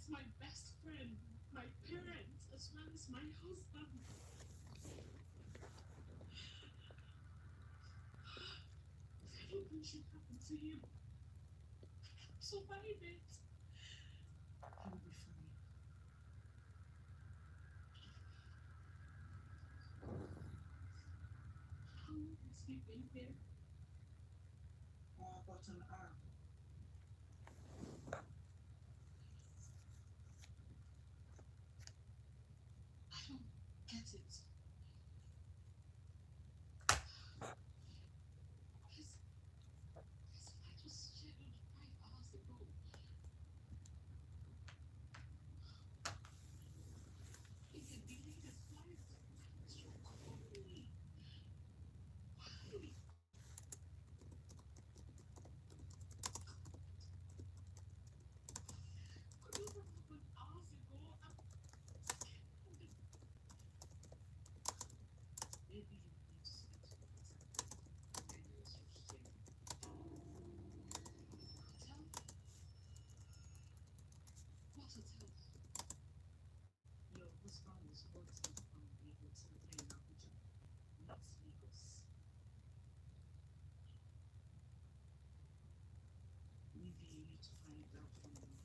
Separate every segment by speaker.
Speaker 1: my best friend, my parents, as well as my husband. If anything should happen to him, survive it. He will be fine. How long has he been here? About an hour. I don't get it. His flight was scheduled 5 hours ago. If they delayed his flight, why didn't you call me? Why? Could you have happened hours ago? Maybe you need to speak to him. Where is your stay? Hotel? What hotel? Your husband was boarding from the hotel there in Abuja, not Lagos. Maybe you need to find out from him.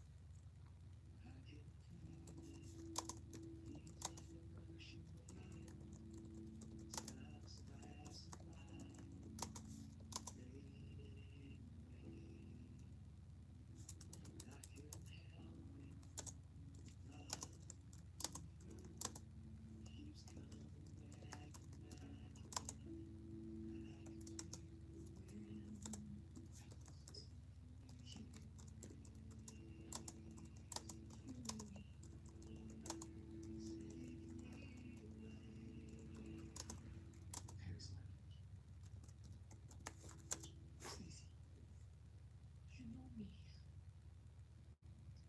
Speaker 1: You know me,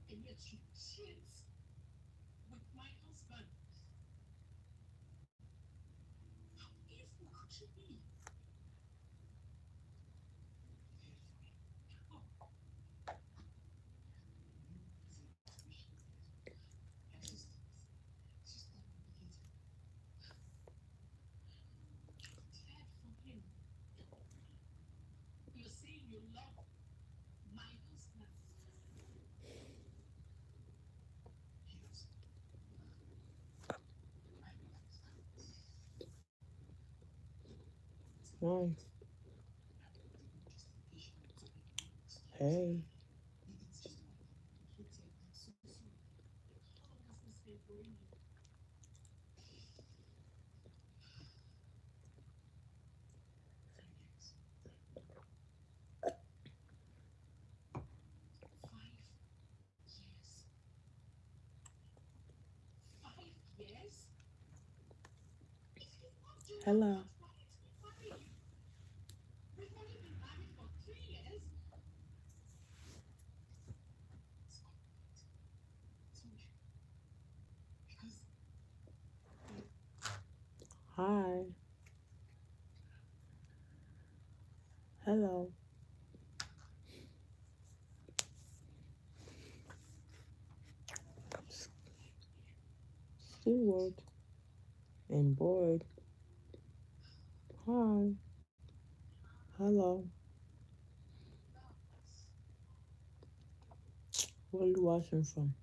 Speaker 1: and yet you cheat with my husband. How evil could you be? Oh, my sister, she's not complicated. Dead for him. You're saying you love my husband. Yes, I understand.
Speaker 2: Why? Hey.
Speaker 1: It's just not complicated. I'm so sorry. How long has this been going on? 3 years. 5 years. 5 years? If he's not doing too
Speaker 2: Hello.
Speaker 1: much, why didn't he marry you? We've only been married for 3 years. It's complicated. I told you. Because
Speaker 2: Hi. Hello. Steward and bored. Hi. Hello. Where are you watching from?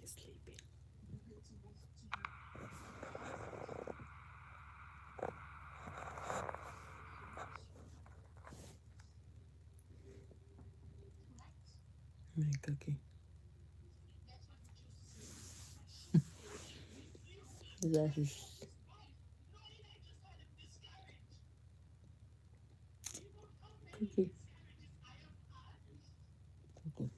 Speaker 2: He's sleeping. My cookie. That is cookie. Cookie.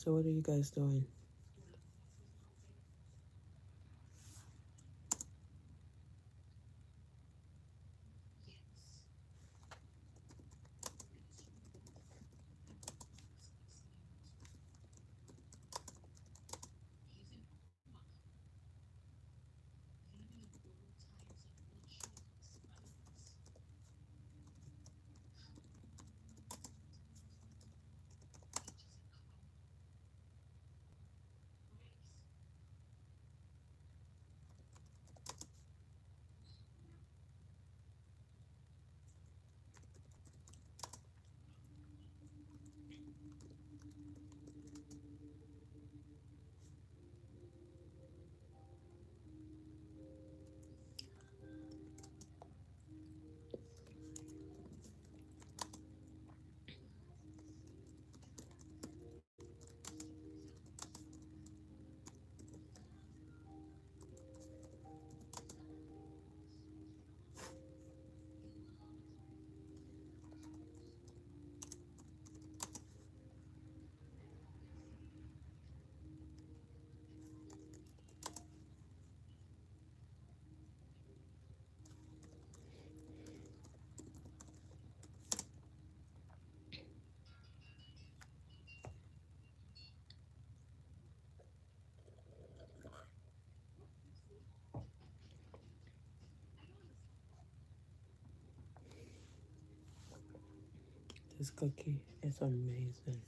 Speaker 2: So what are you guys doing?
Speaker 1: Yes, because you have the complex experience using Oma, living in borrowed times and luxury extravagance. It doesn't come grace. I don't understand.
Speaker 2: This cookie is amazing.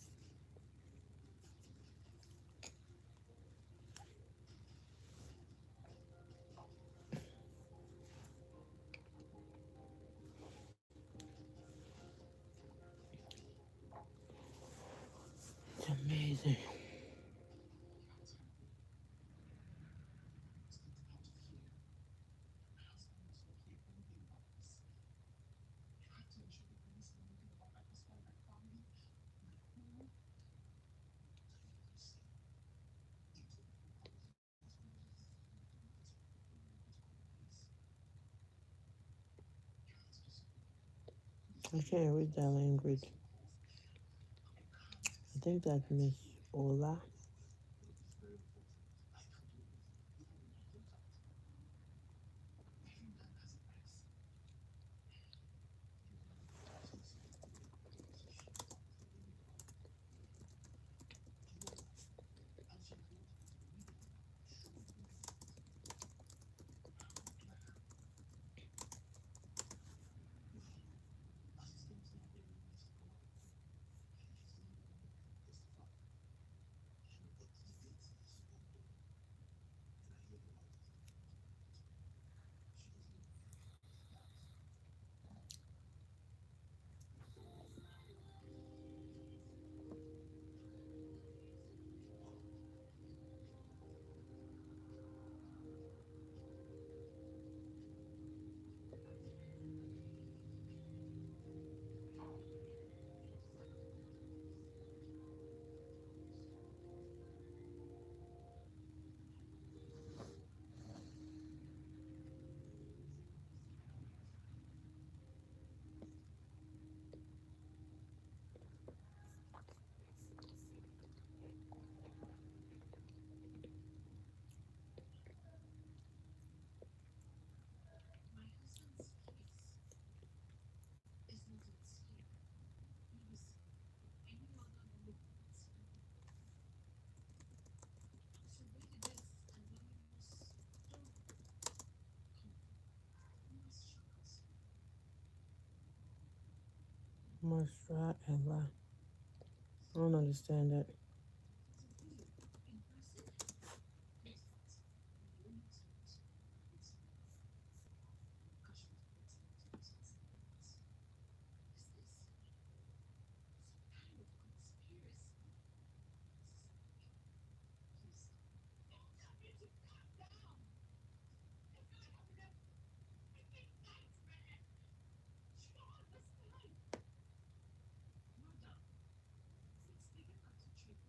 Speaker 2: It's amazing.
Speaker 1: You have to get out of here. My husband must not hear anything about this. You have to ensure that there isn't anything about my husband, my family, my home. So you can stay. You do. You have to do something.
Speaker 2: I can't read that language.
Speaker 1: And we can't
Speaker 2: I
Speaker 1: stay
Speaker 2: think
Speaker 1: like
Speaker 2: that
Speaker 1: that.
Speaker 2: Miss Ola.
Speaker 1: No, it's very important. I can do it. Even with my contract. Every man has a price. You can afford to listen to me. So shut up and let me go. Do you know why? Else you're going to have to immediately show me who you are. How do I have your assistant now begging me to come out? And he's the only one who can testify. And what he did is all done. And I hear the wife is even going to court as well. She doesn't even care about that. My husband's case is not yet here. He was any other moment. So wait it is, and then you must don't come on. You must shock us.
Speaker 2: Masra Ella. I don't understand that.
Speaker 1: So really, in person, not yet. But the only time to meet me cash out points and deposits and what is this? Some kind of conspiracy. Mrs. Abigail, please stop. Don't tell me to calm down. I feel like I'm in a freaking nightmare. You don't understand. Madam, let's begin our to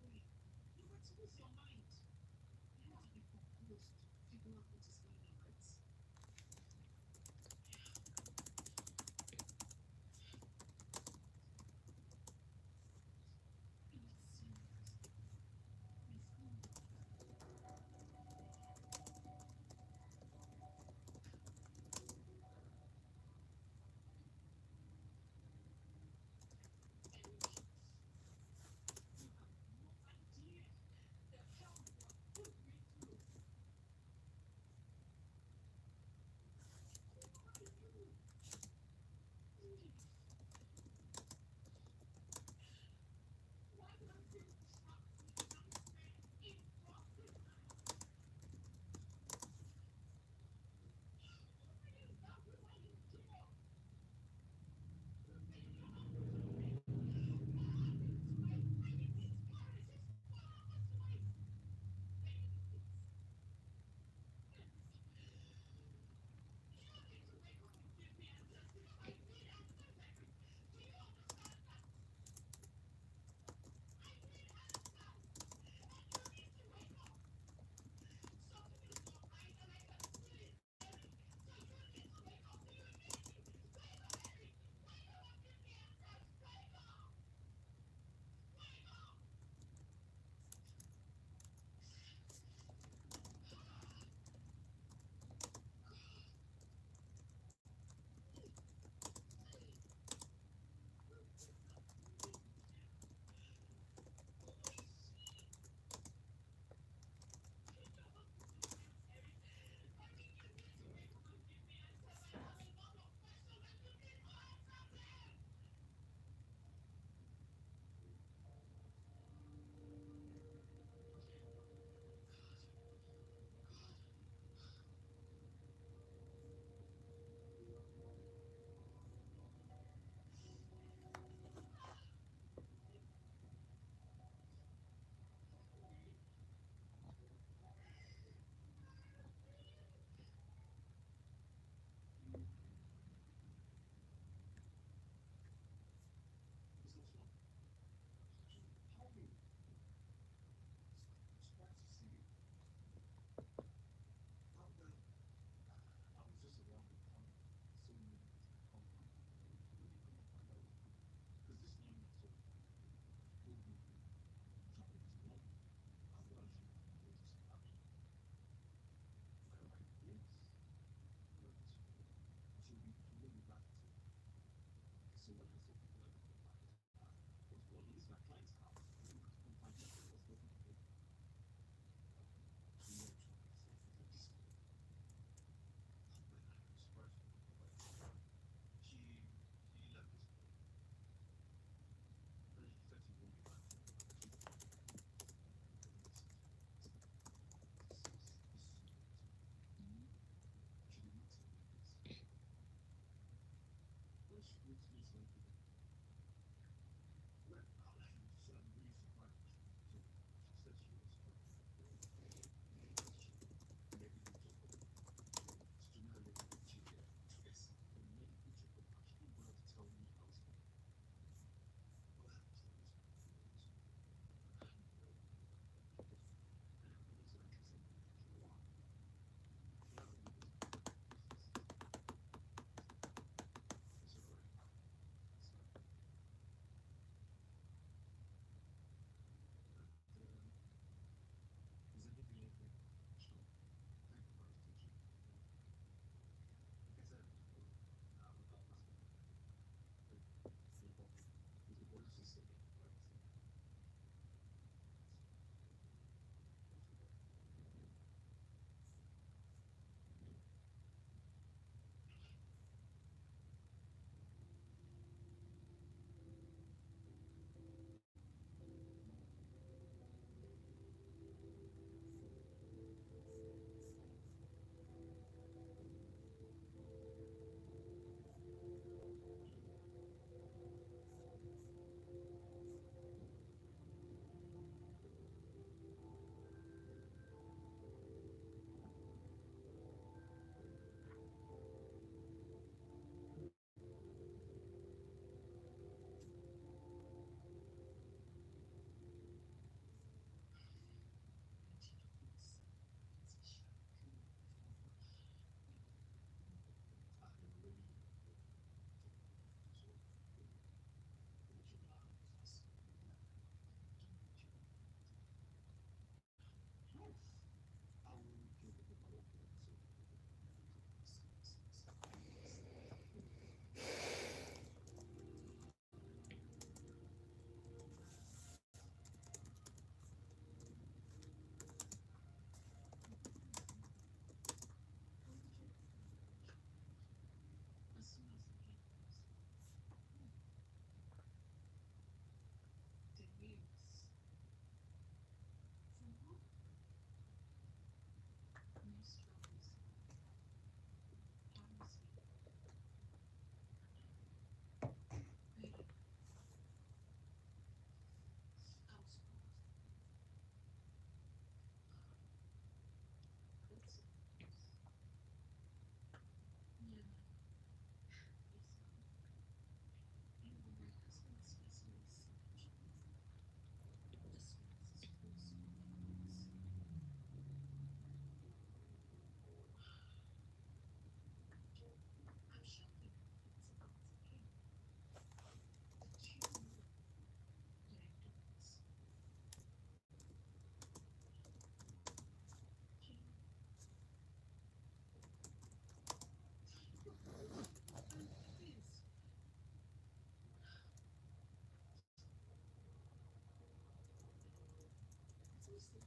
Speaker 1: the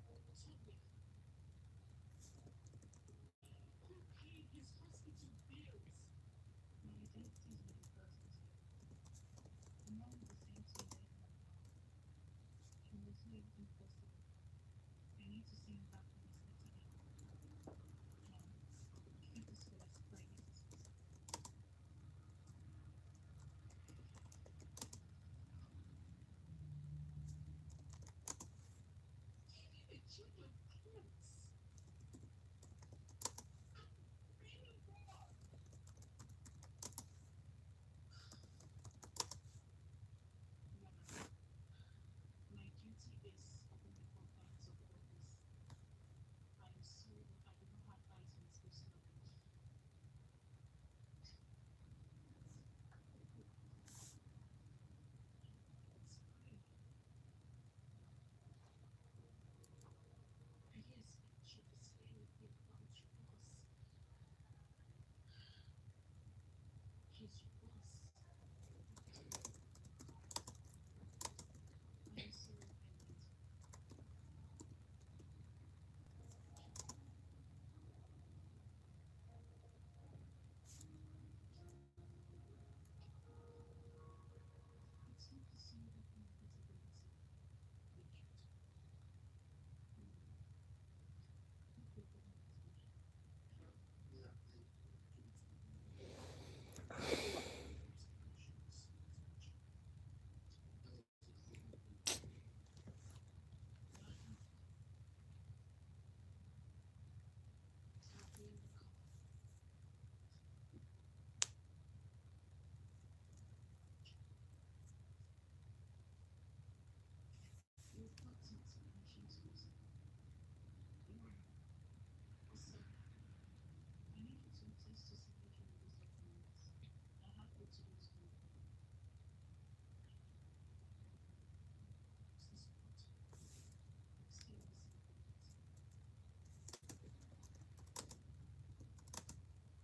Speaker 1: who is anyway? Tonya, who paid his hospital bills? My identity is not important to him. The mom was the same to me right now. He must do everything possible. I need to see him back when he's better now. Mom, keep this call as private as possible. Give him a change of clothes. Really, Mom? Mama, my duty is within the confines of the office. I am sorry, but I do not have eyes on his personal life. It's fine. I expect you to stay with me about your boss. He's your boss. I am sorry if I lied to you. It's not the same that inevitability, Richard. No, no problem with me. Happy in the car. You've got some explanations first. Also, I need you to attest to signature on these documents. I have work to do tomorrow. What's this about? Stay on the same page. Just go.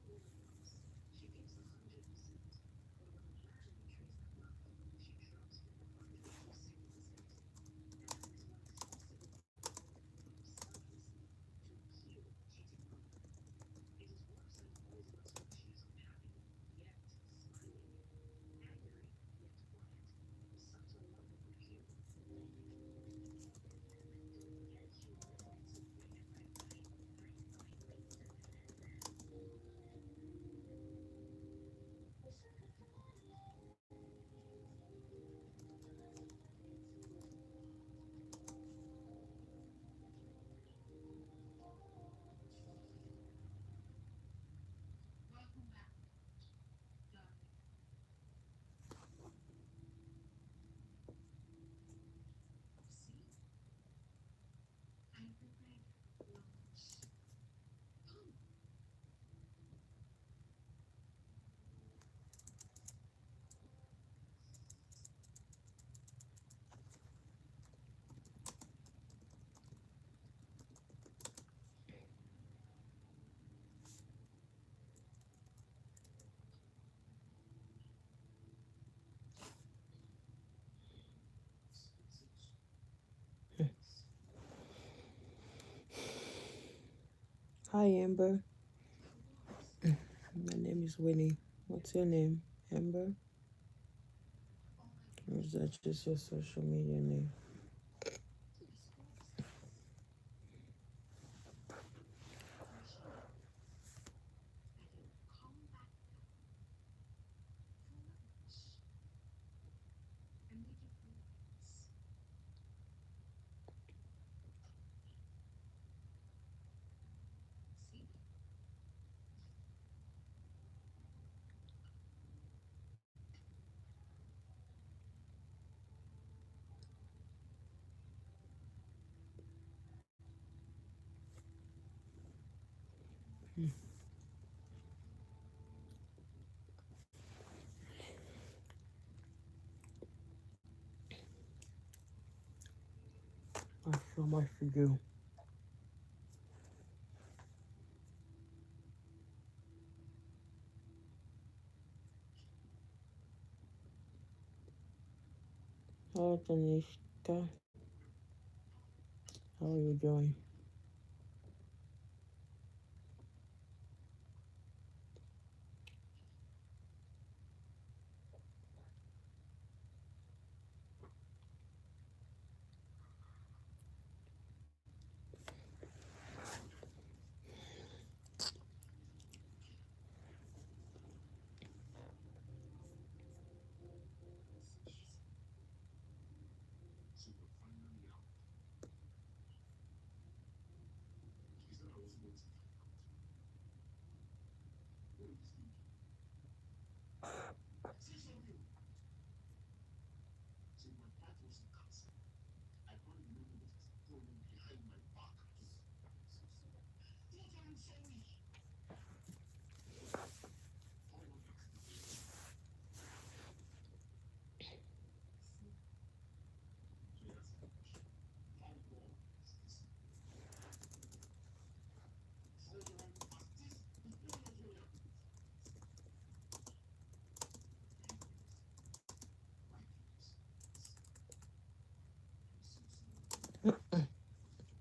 Speaker 1: Please. She gives 100%, but when we actually trace that number, she drops below 107%. And that is what is possible. From selflessly to pure cheating mother. It is worse than always in us when she is unhappy, yet smiling, angry, yet quiet. Such a lovable cue. Welcome back, darling. See, I prepared lunch. Come. Yes.
Speaker 2: Hi, Amber.
Speaker 1: What?
Speaker 2: My name is Winnie. What's your name, Amber? Is that just your social media name? I feel my for you. Hello, Tanishka. How are you doing?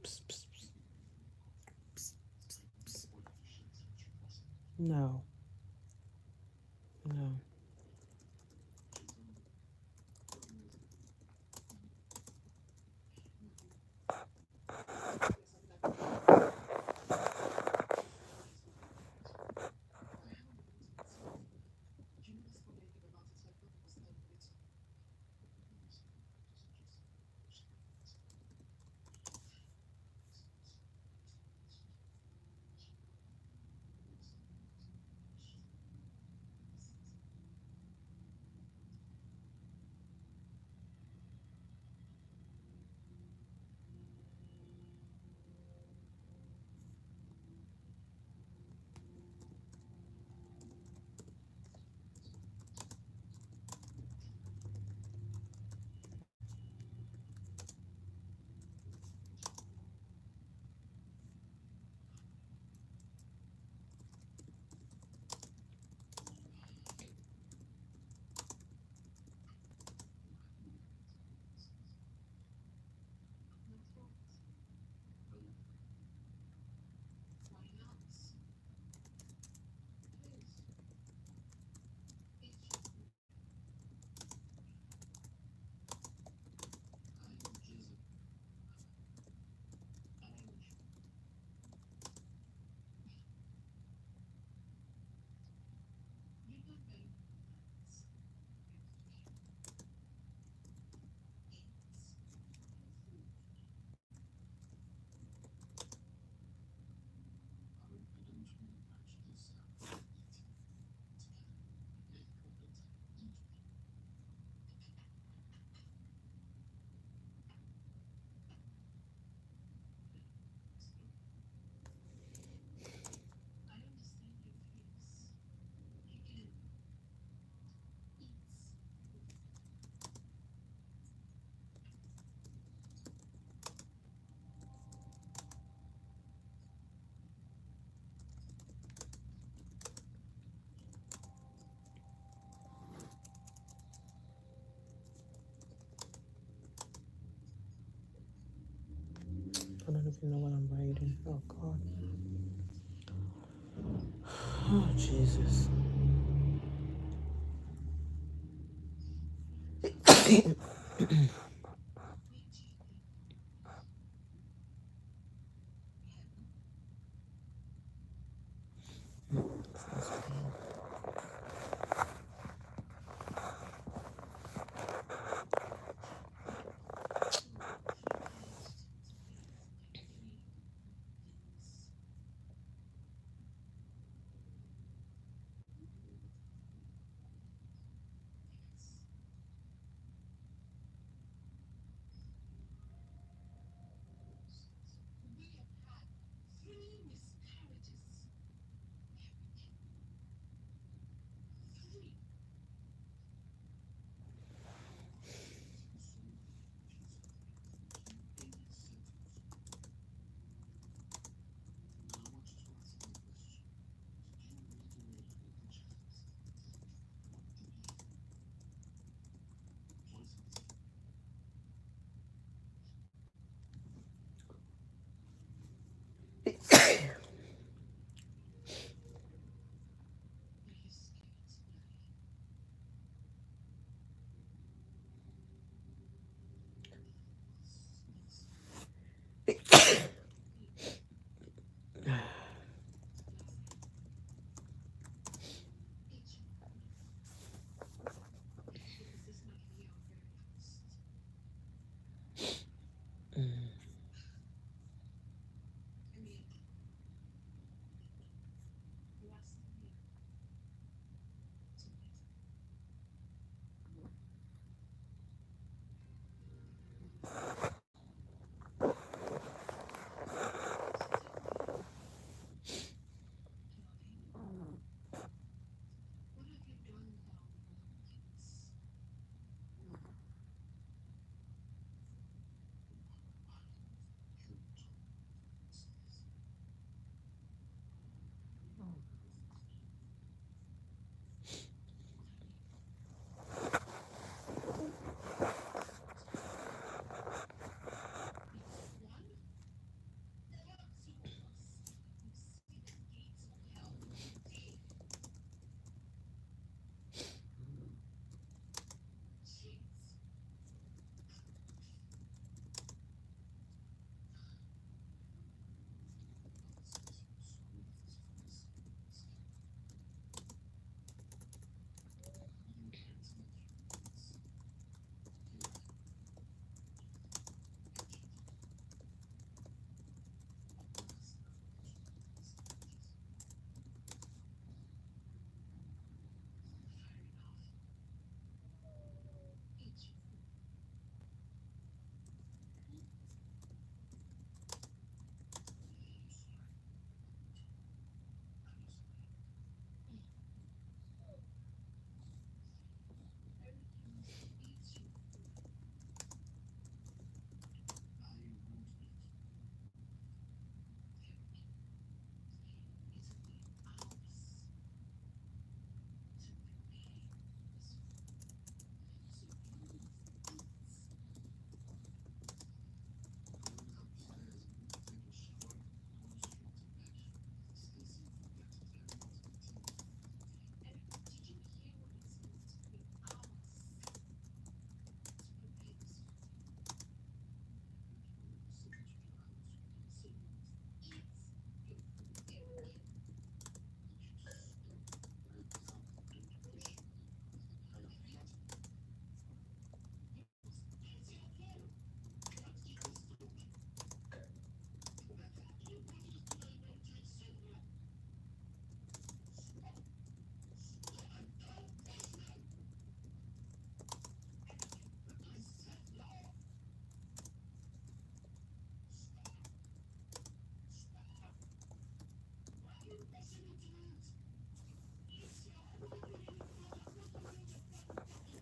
Speaker 2: Psst, psst, psst, psst. No, no. I don't even know what I'm writing. Oh, God. Oh, Jesus.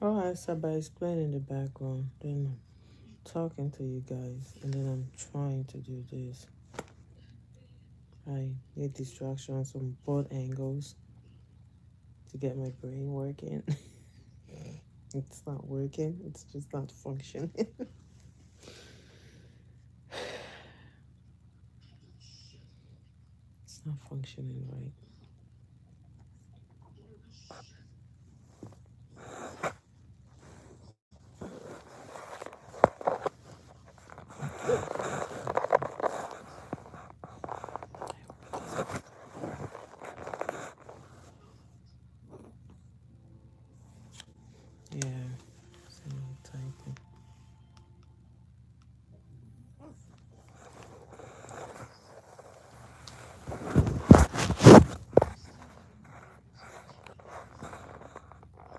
Speaker 2: Oh, I start by explaining the background, then talking to you guys, and then I'm trying to do this. I need distractions from both angles to get my brain working. It's not working, it's just not functioning. It's not functioning right. Yeah, same typing.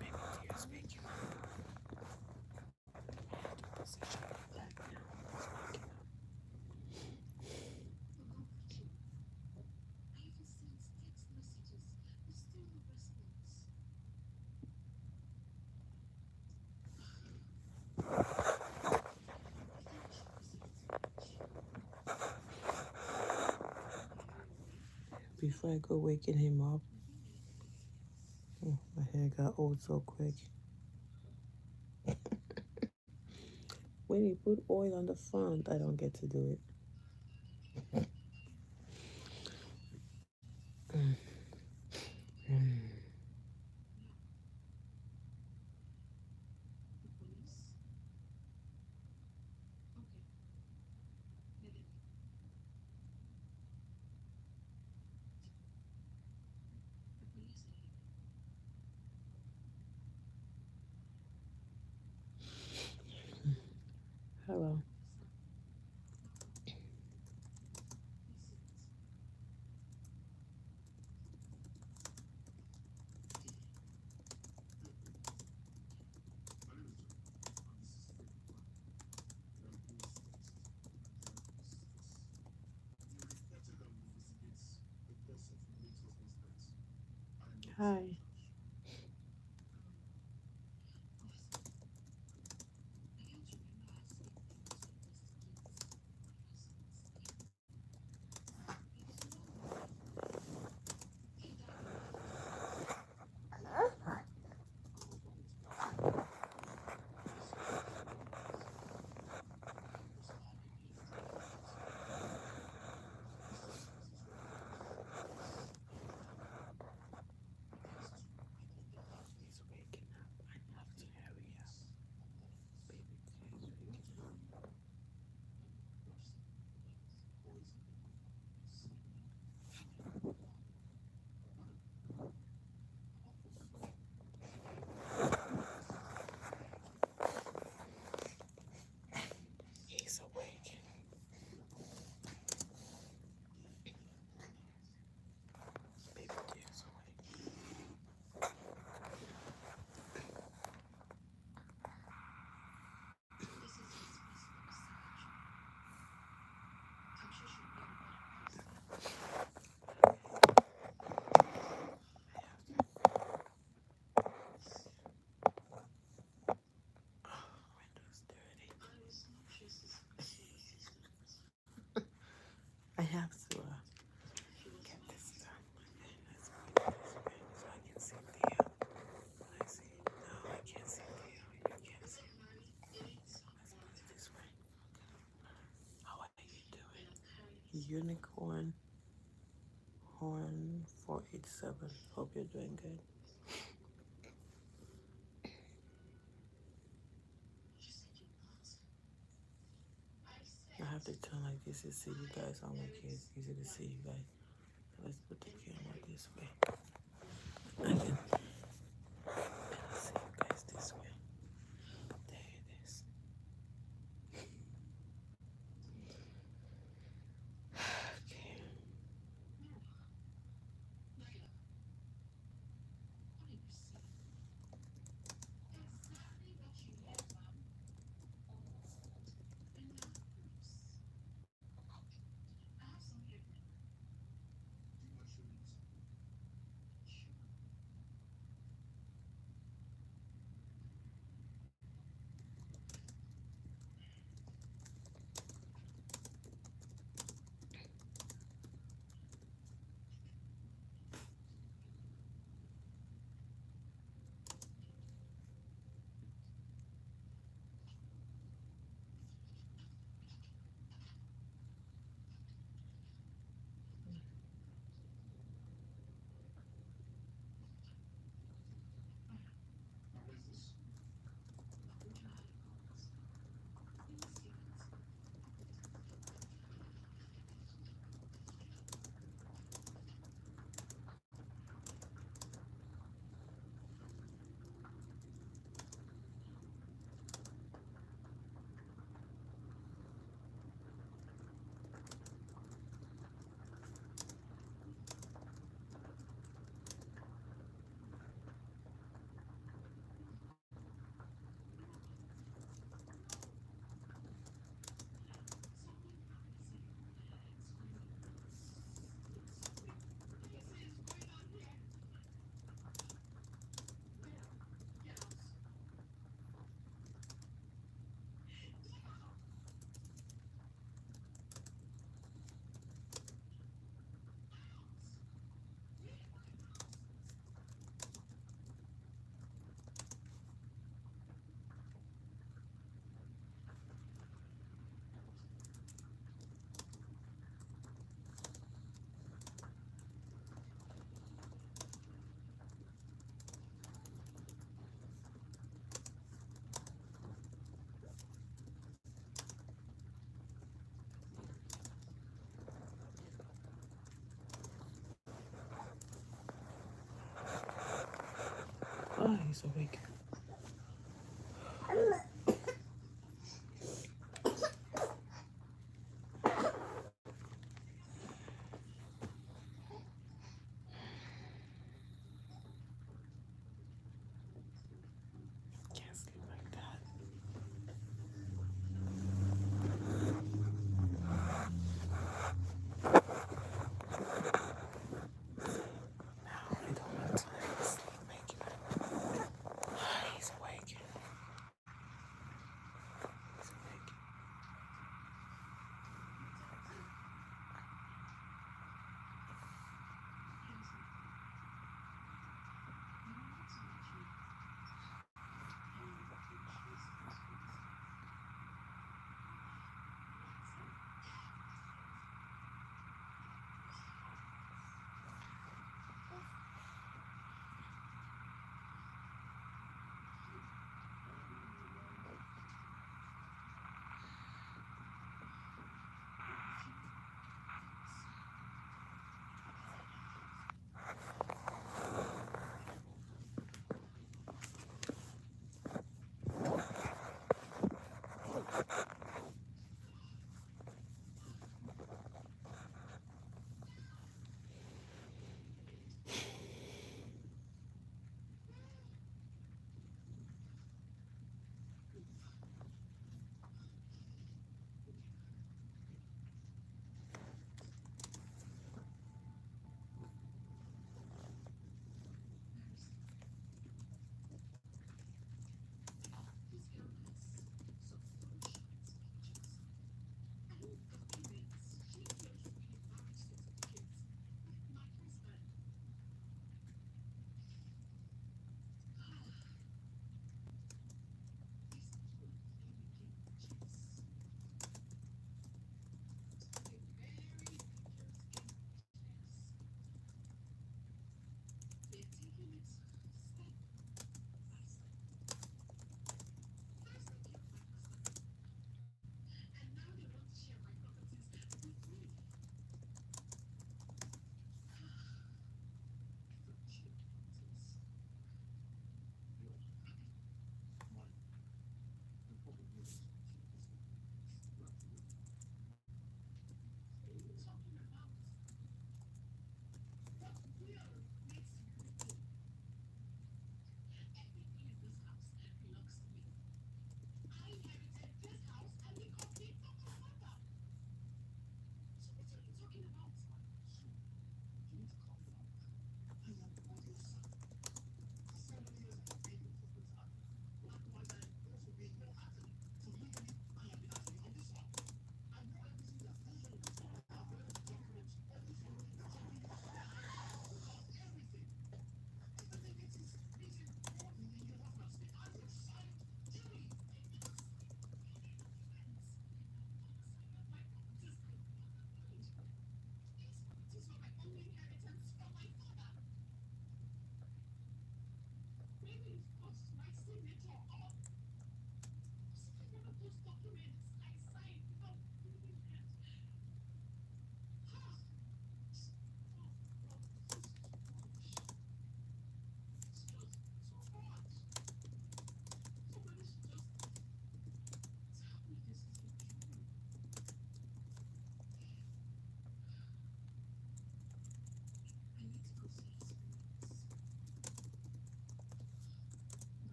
Speaker 2: Baby tears making position back now. It's making up.
Speaker 1: I even sent text messages, but still no response. I think I should proceed to lunch.
Speaker 2: Before I go waking him up, my hair got old so quick. When you put oil on the front, I don't get to do it.
Speaker 1: The police? Okay, let them in. The police are here.
Speaker 2: Hello.
Speaker 1: Sir, please sit. My name is John, and this is Freddie. We are both drivers for this. We reported and will investigate the cause of your late husband's death. I am not in
Speaker 2: Hi.
Speaker 1: charge. Officer, I can't remember asking them to investigate my husband's death. It was not me. He died in the hospital. I was wrong to ask you. I saw you with someone else. It was all I needed to find out. This is my situation with his death. It has to be immediately.
Speaker 2: He's waking up. I have to hurry up.
Speaker 1: Yes, or all of us.
Speaker 2: Baby tears waking up.
Speaker 1: Worse, poison. Yes. Madam, how about coffee? Yes.
Speaker 2: He's awake. Baby tears awake.
Speaker 1: This is his first investigation. I'm sure she'll be in a better place now.
Speaker 2: Window's dirty.
Speaker 1: I was not just his personal assistant.
Speaker 2: I have to
Speaker 1: She was
Speaker 2: get
Speaker 1: my
Speaker 2: this
Speaker 1: wife.
Speaker 2: done. Okay, let's put it this way so I can see Theo. I see. No, I can't see Theo. You can't
Speaker 1: We
Speaker 2: see.
Speaker 1: got married 8
Speaker 2: Let's put
Speaker 1: months
Speaker 2: it this
Speaker 1: ago,
Speaker 2: way. How are you
Speaker 1: and
Speaker 2: doing?
Speaker 1: I'm carrying his name.
Speaker 2: Unicorn Horn 487. Hope you're doing good.
Speaker 1: You said you're not. I
Speaker 2: I
Speaker 1: said
Speaker 2: have to turn like this to see you guys. I'll make
Speaker 1: there
Speaker 2: it
Speaker 1: is
Speaker 2: easy to
Speaker 1: one
Speaker 2: see you guys.
Speaker 1: thing,
Speaker 2: So let's put the
Speaker 1: and
Speaker 2: camera
Speaker 1: very
Speaker 2: this way. I
Speaker 1: important.
Speaker 2: can see you guys this way. There it is. Okay.
Speaker 1: No, Nyla, what did you say? Exactly what you hear, ma'am. And now, please. I have some here for you. Do you mind showing me something? Sure.
Speaker 2: he's awake. Can't sleep like that. Now I don't have time to sleep making.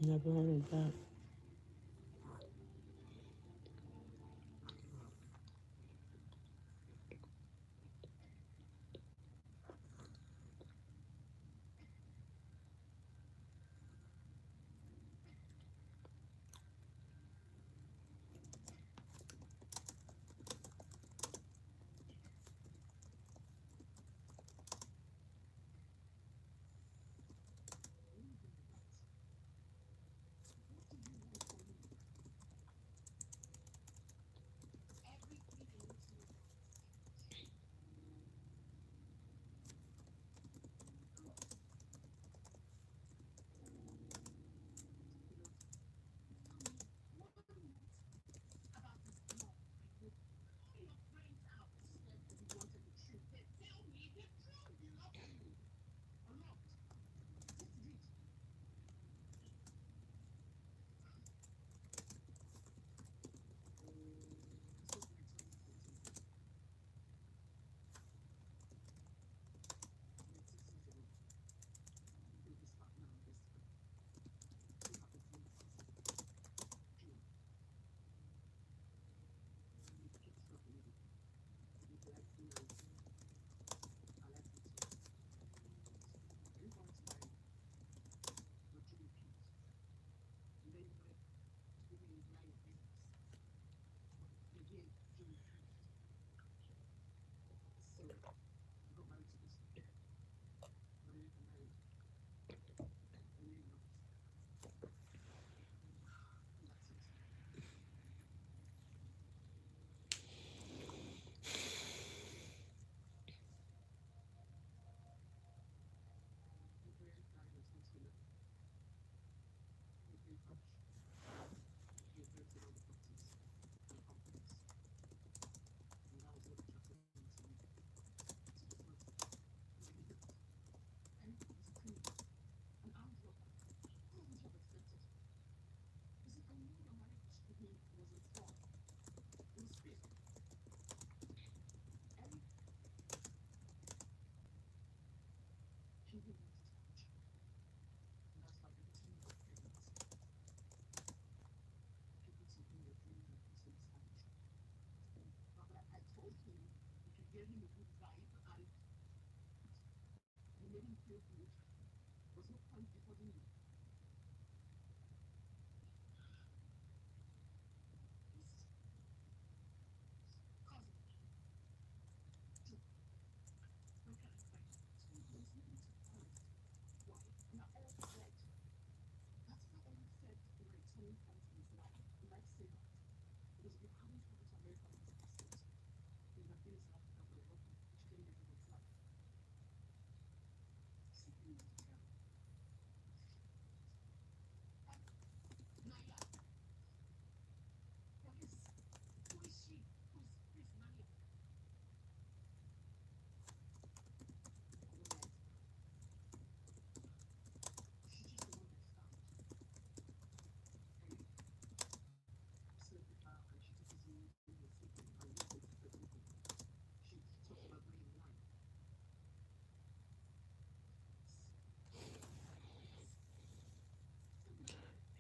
Speaker 2: Never heard of that.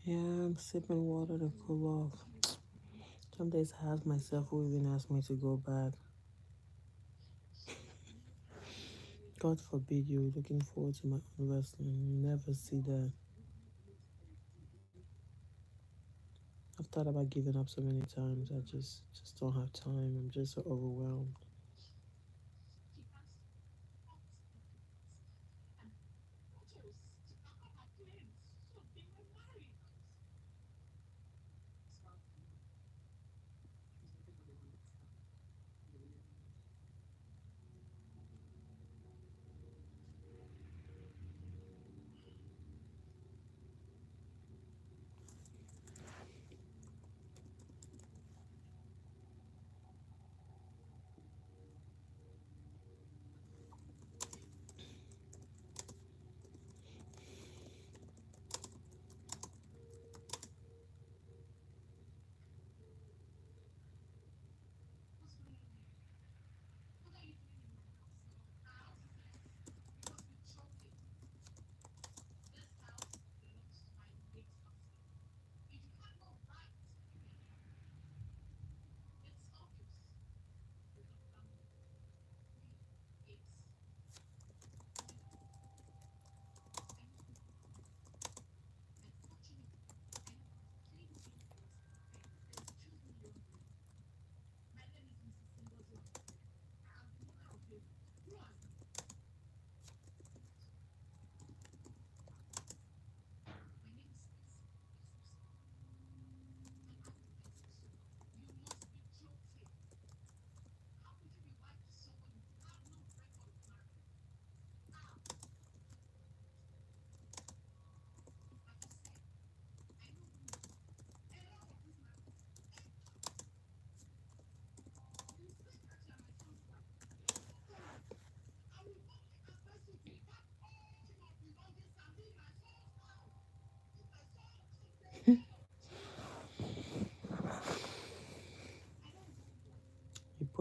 Speaker 2: Yeah, I'm sipping water to cool off. Some days I ask myself who even asked me to go back. God forbid you're looking forward to my own wrestling. You never see that. I've thought about giving up so many times. I just don't have time. I'm just so overwhelmed.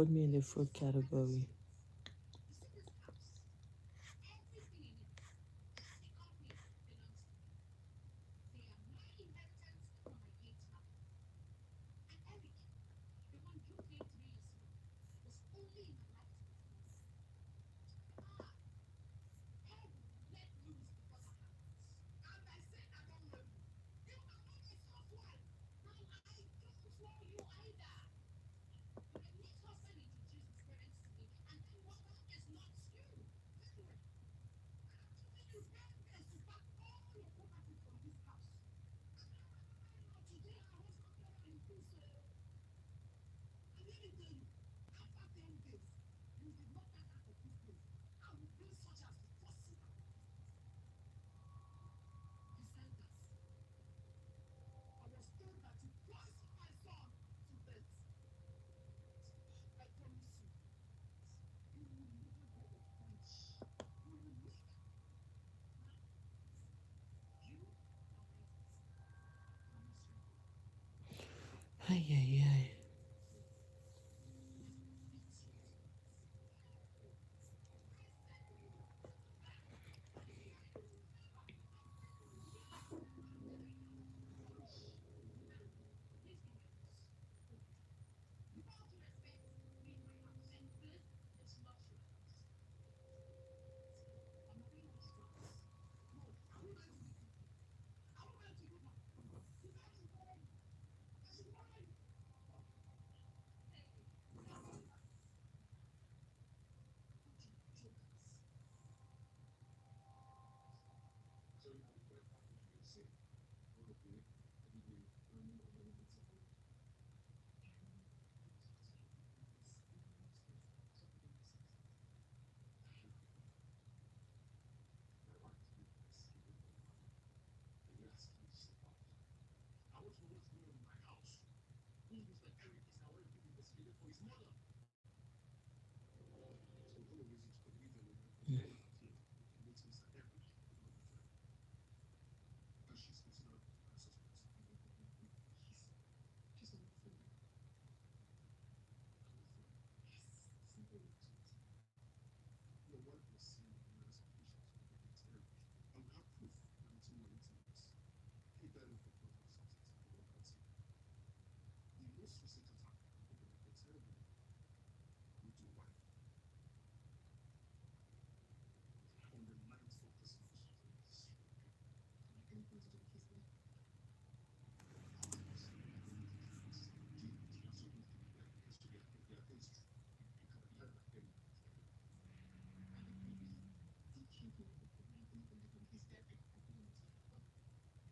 Speaker 2: put me in the fruit category.
Speaker 1: You see this house, everything in it, and the company belongs to me. They are my inheritance from my late mother. And Eric, the one you claimed 3 years ago, was only in my life to perform. I let loose because I have guts. And I said I don't know you. You are not my soft wife. Now I don't know you either. My late husband introduced his parents to me, and that number is not you. Anyway, I have given you 10 days to pack all your property from this house. Not today, I was not there and do so. And let me tell you, after 10 days, you did not pack out of this place. I will do such as to force it out. Besides that, I was told that you poisoned my son to death. I promise you, you will never go of quench. You will never. You are my death. I promise you.
Speaker 2: Ay, ay, ay.
Speaker 1: It's your fault. I said you will never back. You will never. Then I know it's too much. Now, please give me your house. Go ahead. With all due respect, leave my house. And this is not your house. See, I'm away on these drugs. No, are we going to be people? Are we going to do now? You guys should go home. You should go home. Hey, that's jokers. Jokers. She's not my friend. Yes, simple and sweet. Any plans to kiss me? And the baby, he can't even put my baby on his dead and happy on his phone.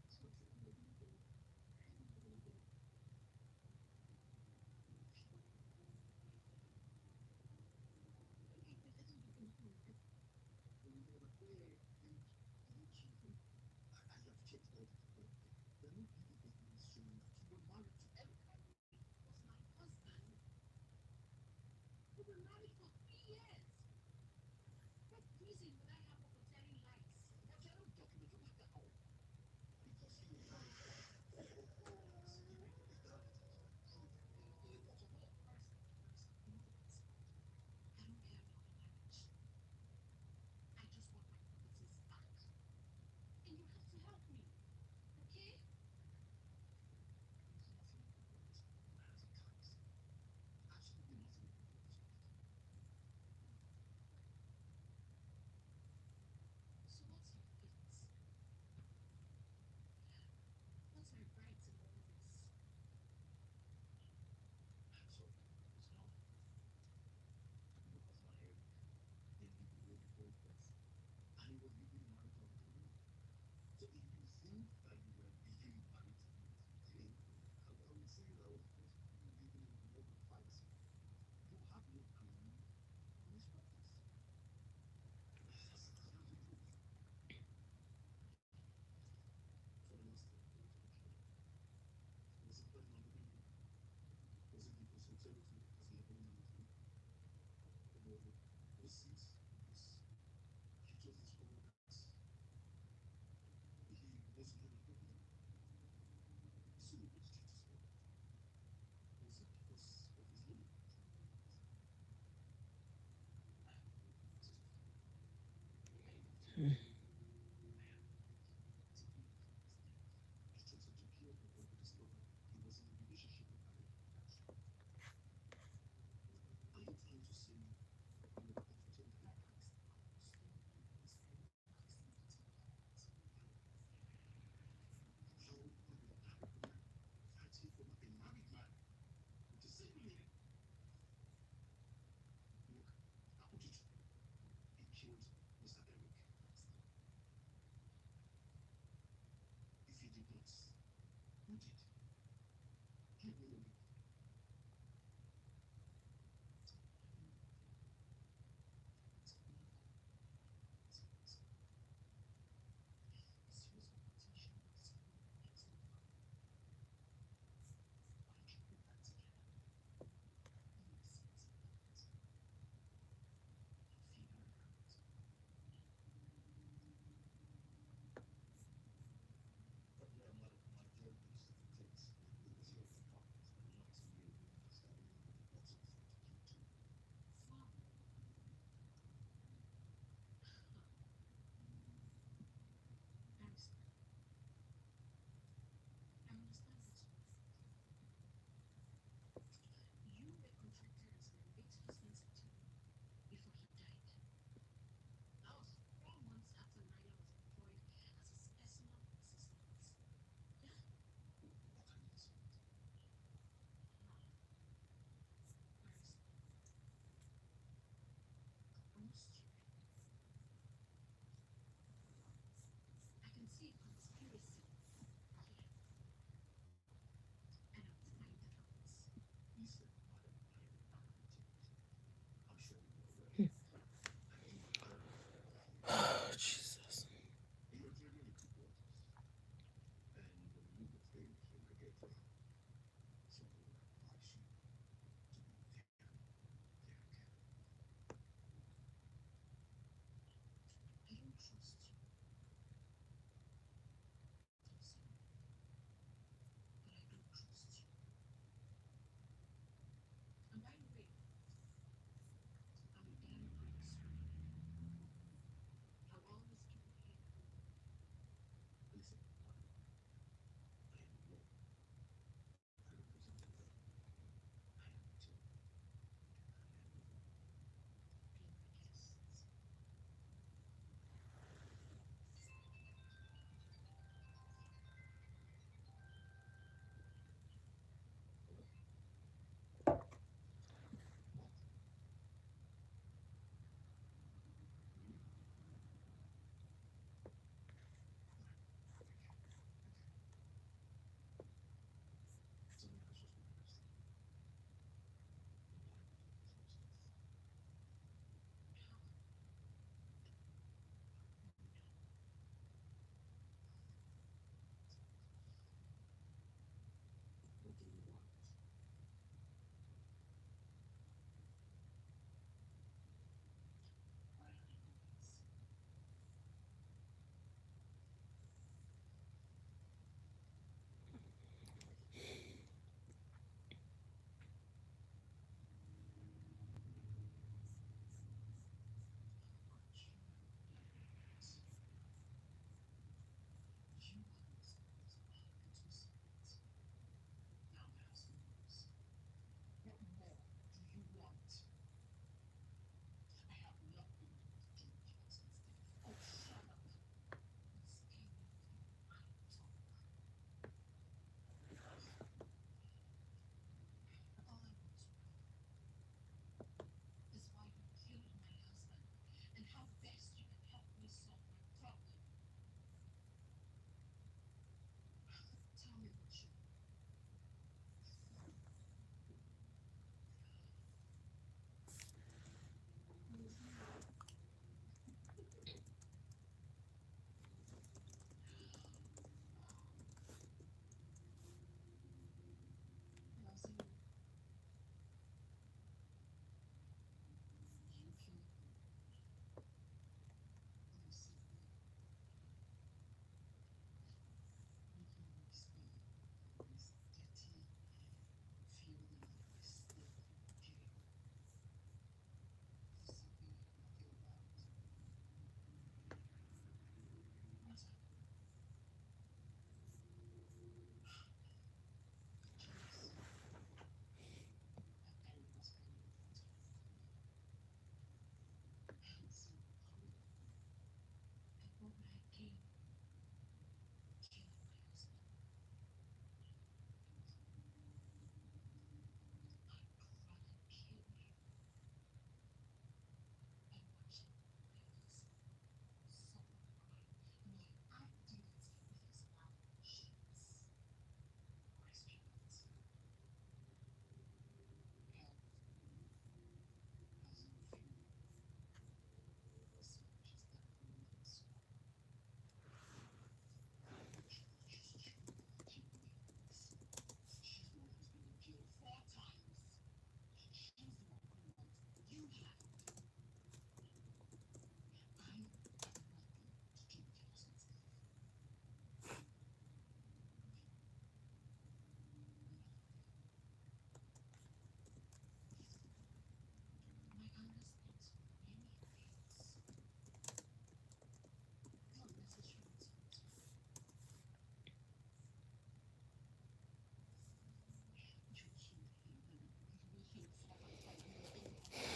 Speaker 1: So tell me, where do you go? I don't know where to go. Hey, but doesn't you can do it? You choose him. Was my husband. We were married for 3 years. What reason would I have for telling lies? But you're not documenting like that all. Because you lied. First, you know what? I don't care about the marriage. I just want my properties back. And you have to help me. Okay? So what's your fate? What's my right in all this? Look, I want you to be killed, Mr. Eric.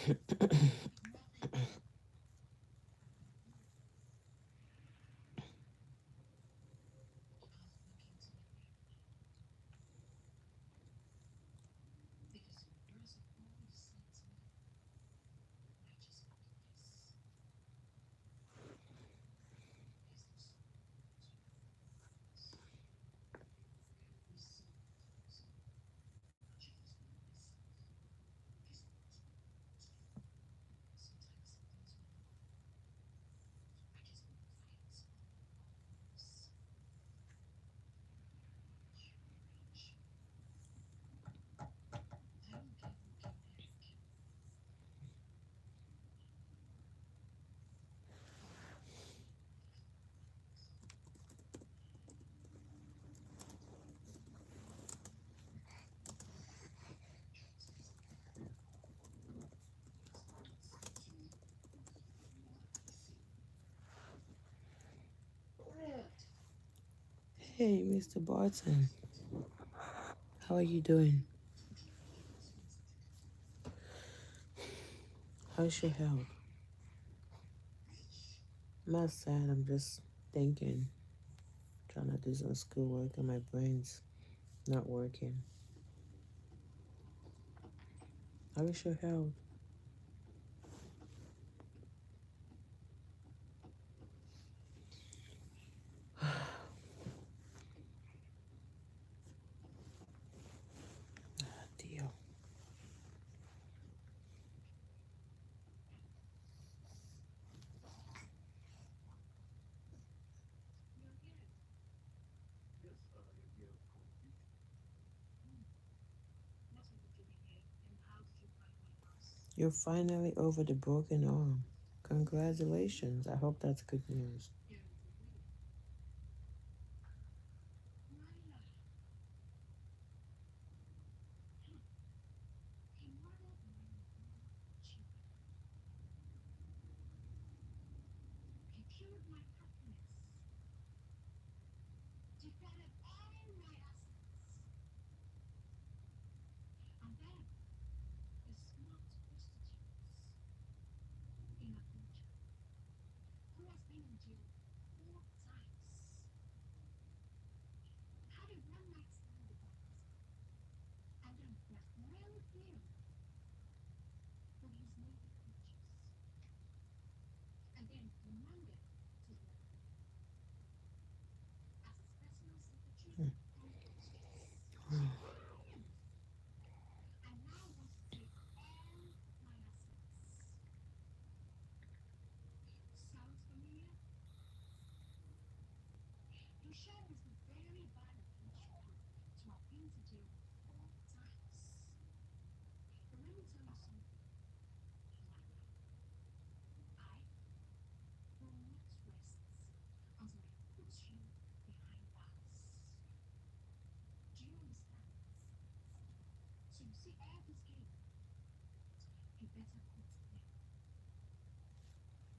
Speaker 1: nothing can move without looking to the mirror because your girls have always said to me, why just go do this? Because there's so much difference. Every single person I chose for myself because I want to be loved. Sometimes things went wrong, so I just want to fight all the wars. Rage, rage. I don't care who came there and killed me. The truth is, it was not to me what I see.
Speaker 2: Hey, Mr. Barton, how are you doing?
Speaker 1: It was meant to be.
Speaker 2: How's your health?
Speaker 1: Rage.
Speaker 2: I'm not sad, I'm just thinking, trying to do some schoolwork and my brain's not working. How is your health? Ah, deal.
Speaker 1: You're here. Hmm. What are you doing here? And how did you find my house?
Speaker 2: You're finally over the broken arm. Congratulations. I hope that's good news.
Speaker 1: Here in the way. Myla. He murdered my unborn children. He killed my happiness. Depleted all my assets. And then the smart prostitutes in Abuja, who has been in jail 4 times, had a one night stand with my husband, and then blackmailed him with his naked pictures, and then demanded to work as his personal secretary on the streets, and now wants to take all my assets. Sounds familiar? Lucian is the very bad at which you have to have been to jail 4 times. But let me tell you something, Myla. I will not rest until I put you behind bars. Do you understand? So you see all this game, you better quit now.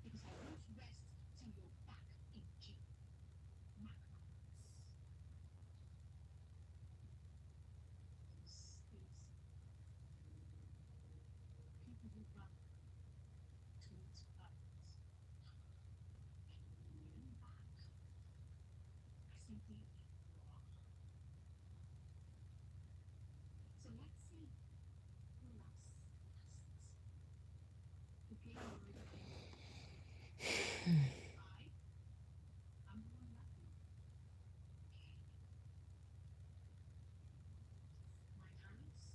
Speaker 1: Because I won't rest till you're back in jail. Mark my words. Those things people do back towards others. Looking back, I simply did wrong. So let's see who laughs last. The game already ended. I am the one laughing. Okay. My hands.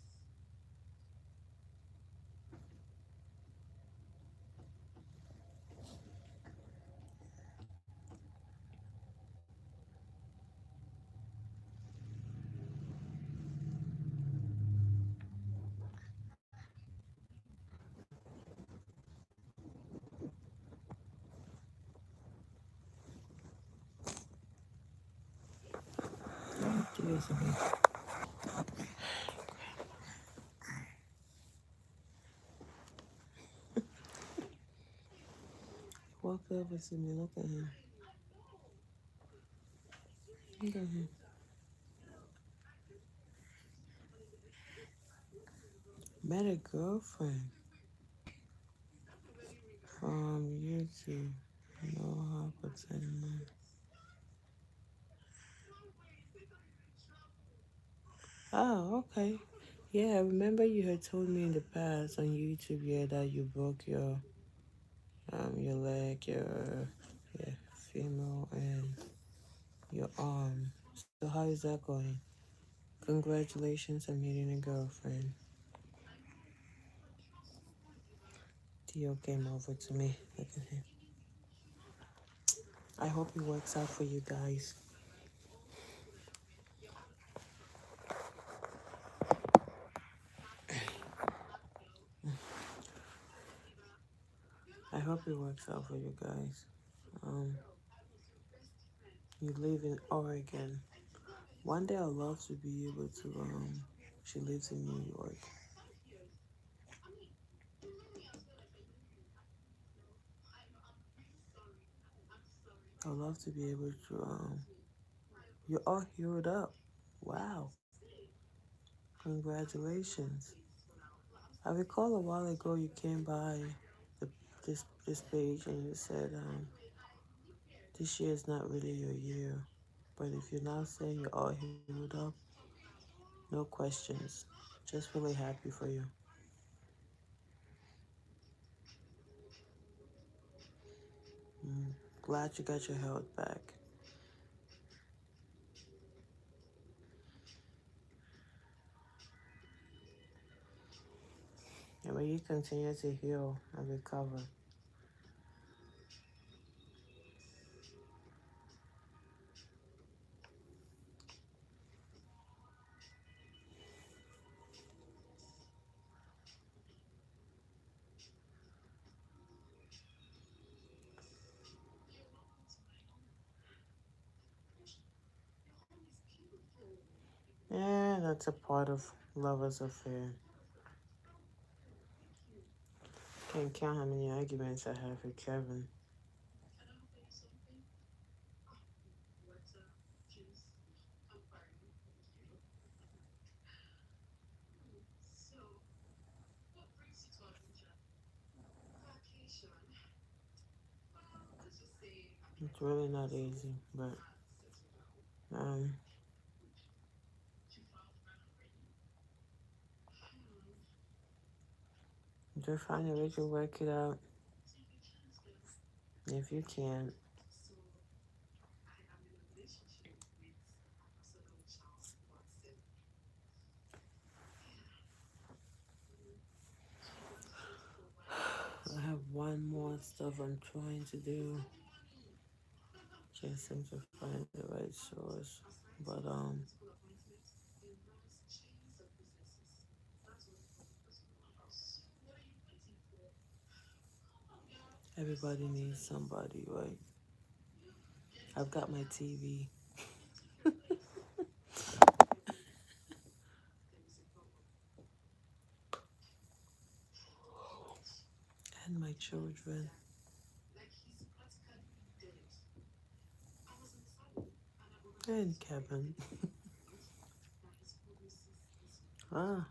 Speaker 2: Do this again. Walk over to me. Look at him. Look at him. Met a girlfriend. YouTube. No habits anymore. Oh, okay. Yeah, I remember you had told me in the past on YouTube, yeah, that you broke your leg, your femur, and your arm. So how is that going? Congratulations on meeting a girlfriend. Theo came over to me. Look at him. I hope it works out for you guys. I hope it works out for you guys. Um, you live in Oregon. One day I'd love to be able to. She lives in New York. I'd love to be able to. You're all healed up. Wow! Congratulations. I recall a while ago you came by the this page and you said this year is not really your year. But if you're now saying you're all healed up, no questions. Just really happy for you. Mm. Glad you got your health back. And when you continue to heal and recover, yeah, that's a part of lovers' affair. Can't count how many arguments I have with Kevin. It's really not easy, but um, just find a way to work it out if you can. I have one more stuff I'm trying to do. Can't seem to find the right source, but everybody needs somebody, right? I've got my TV and my children and Kevin. Ah,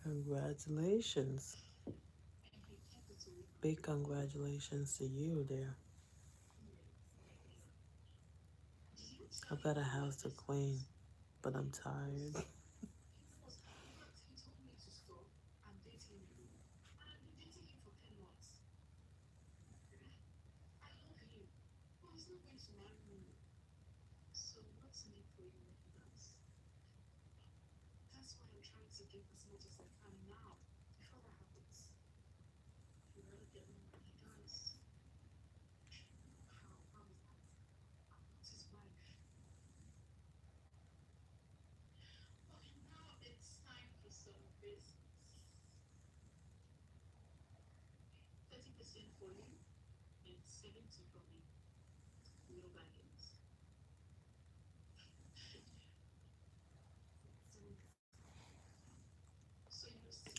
Speaker 2: congratulations. Big congratulations to you there. I've got a house to clean, but I'm tired.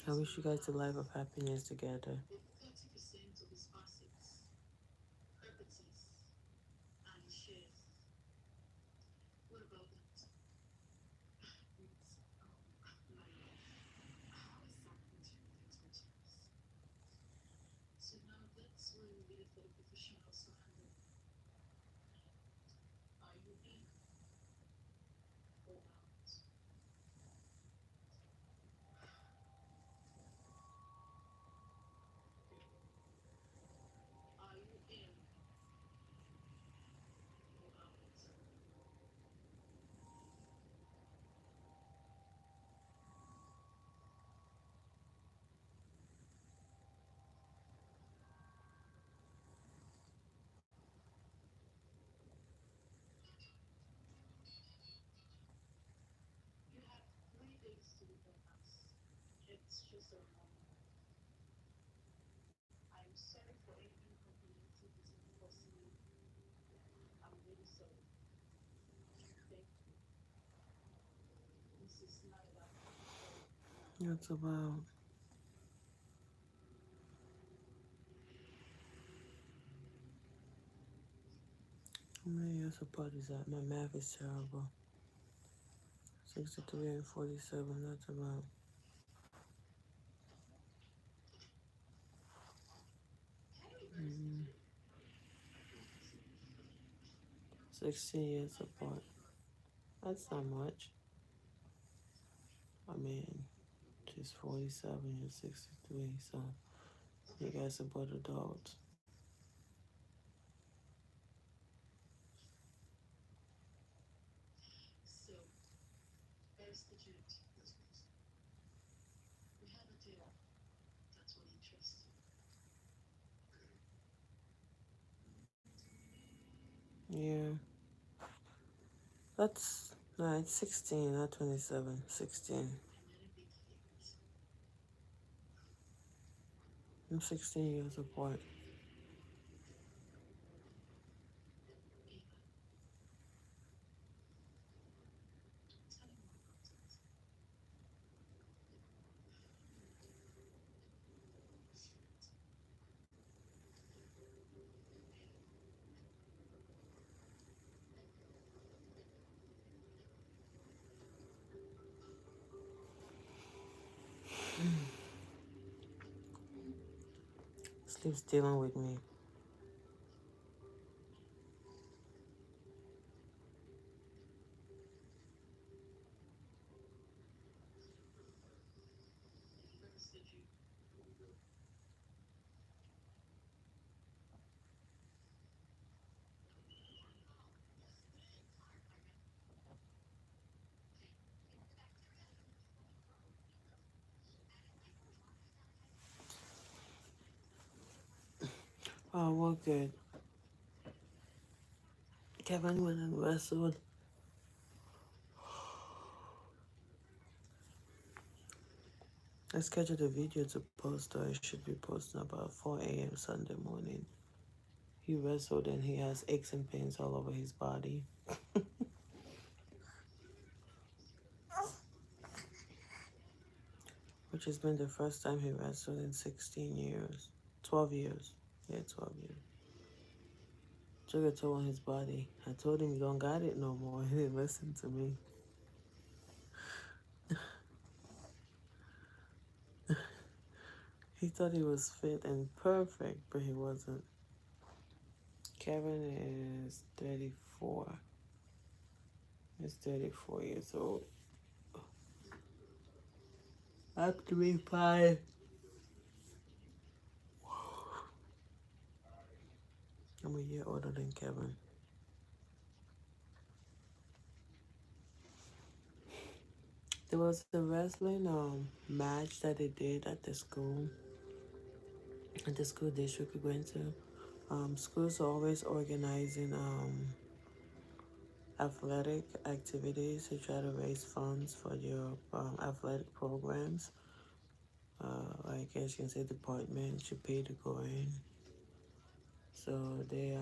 Speaker 2: I wish you guys a life of happiness together.
Speaker 1: It's just a reminder. I'm sorry for any inconvenience if it's been causing you. I'm really sorry. Thank you. This is not about control.
Speaker 2: It's about how many years apart is that? My math is terrible. 63 and 47. That's about 16 years apart. That's not much. I mean, she's 47, you're 63, so you guys are both adults.
Speaker 1: So, there's the joke. We have a deal. That's what interests you.
Speaker 2: Yeah. That's, no, it's 16, not 27. 16.
Speaker 1: And let it be clear.
Speaker 2: I'm 16 years apart.
Speaker 1: Ava, tell me more about it.
Speaker 2: Sleep's dealing with me.
Speaker 1: Where's the Jew?
Speaker 2: Oh, well, good. Kevin went and wrestled. I scheduled a video to post, or I should be posting about 4 a.m. Sunday morning. He wrestled and he has aches and pains all over his body, which has been the first time he wrestled in 16 years. 12 years. Yeah, 12 years. Took a toll on his body. I told him, you don't got it no more. He didn't listen to me. He thought he was fit and perfect, but he wasn't. Kevin is 34. He's 34 years old. I'm 35. I'm a year older than Kevin. There was a wrestling match that they did at the school district we went to. Schools are always organizing athletic activities to try to raise funds for your athletic programs. I guess you can say department should pay to go in. So they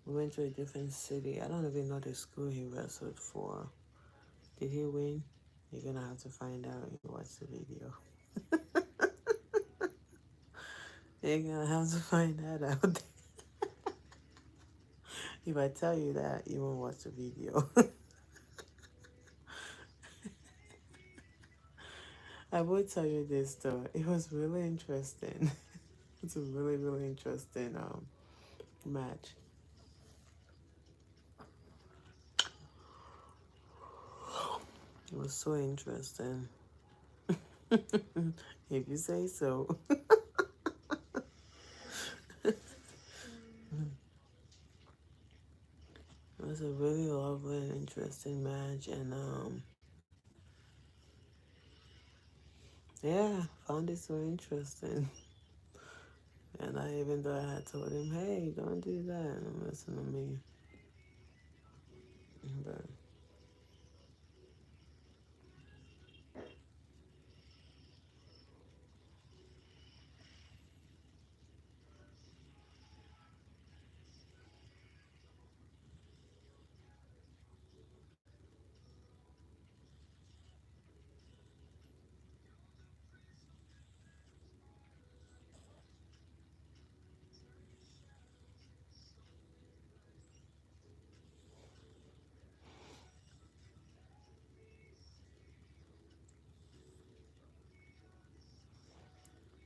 Speaker 2: we went to a different city. I don't even know the school he wrestled for. Did he win? You're gonna have to find out. You watch the video. You're gonna have to find that out. If I tell you that, you won't watch the video. I will tell you this though. It was really interesting. It's a really, really interesting match. It was so interesting. If you say so. It was a really lovely and interesting match, and yeah, found it so interesting. And I, even though I had told him, hey, don't do that, don't listen to me. But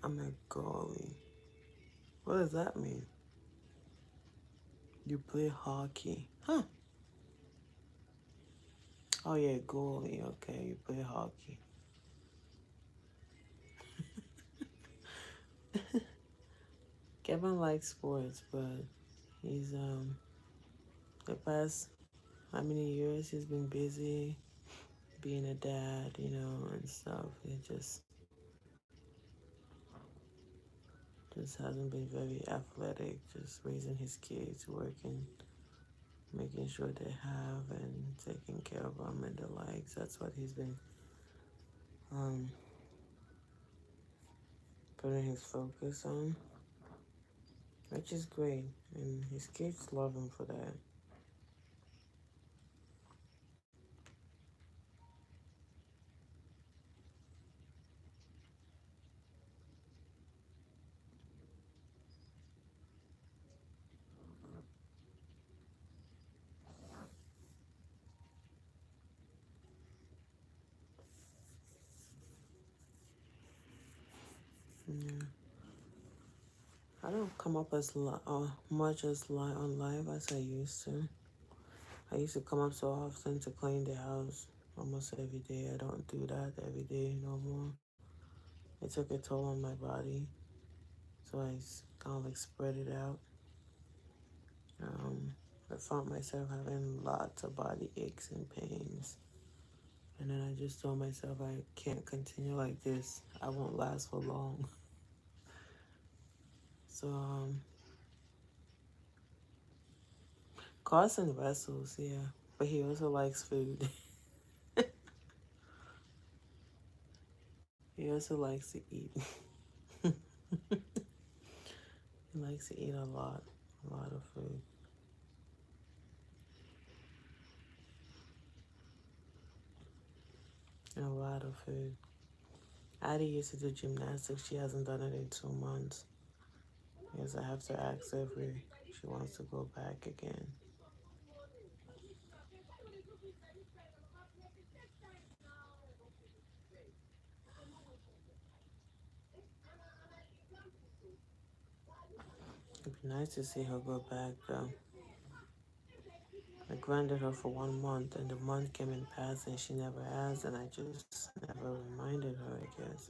Speaker 2: I'm a goalie. What does that mean? You play hockey. Huh. Oh, yeah, goalie. Okay, you play hockey. Kevin likes sports, but he's, the past how many years he's been busy being a dad, and stuff. He just hasn't been very athletic, just raising his kids, working, making sure they have and taking care of them and the likes. That's what he's been um, putting his focus on, which is great. And his kids love him for that. Yeah. I don't come up as much as on live as I used to. I used to come up so often to clean the house almost every day. I don't do that every day no more. It took a toll on my body, so I kind of like spread it out. Um, I found myself having lots of body aches and pains, and then I just told myself I can't continue like this. I won't last for long. So, Carson wrestles, yeah, but he also likes food. He also likes to eat. He likes to eat a lot of food, and a lot of food. Addie used to do gymnastics. She hasn't done it in 2 months. Yes, I have to ask her if she wants to go back again. It'd be nice to see her go back though. I granted her for 1 month, and the month came and passed, and she never has, and I just never reminded her, I guess.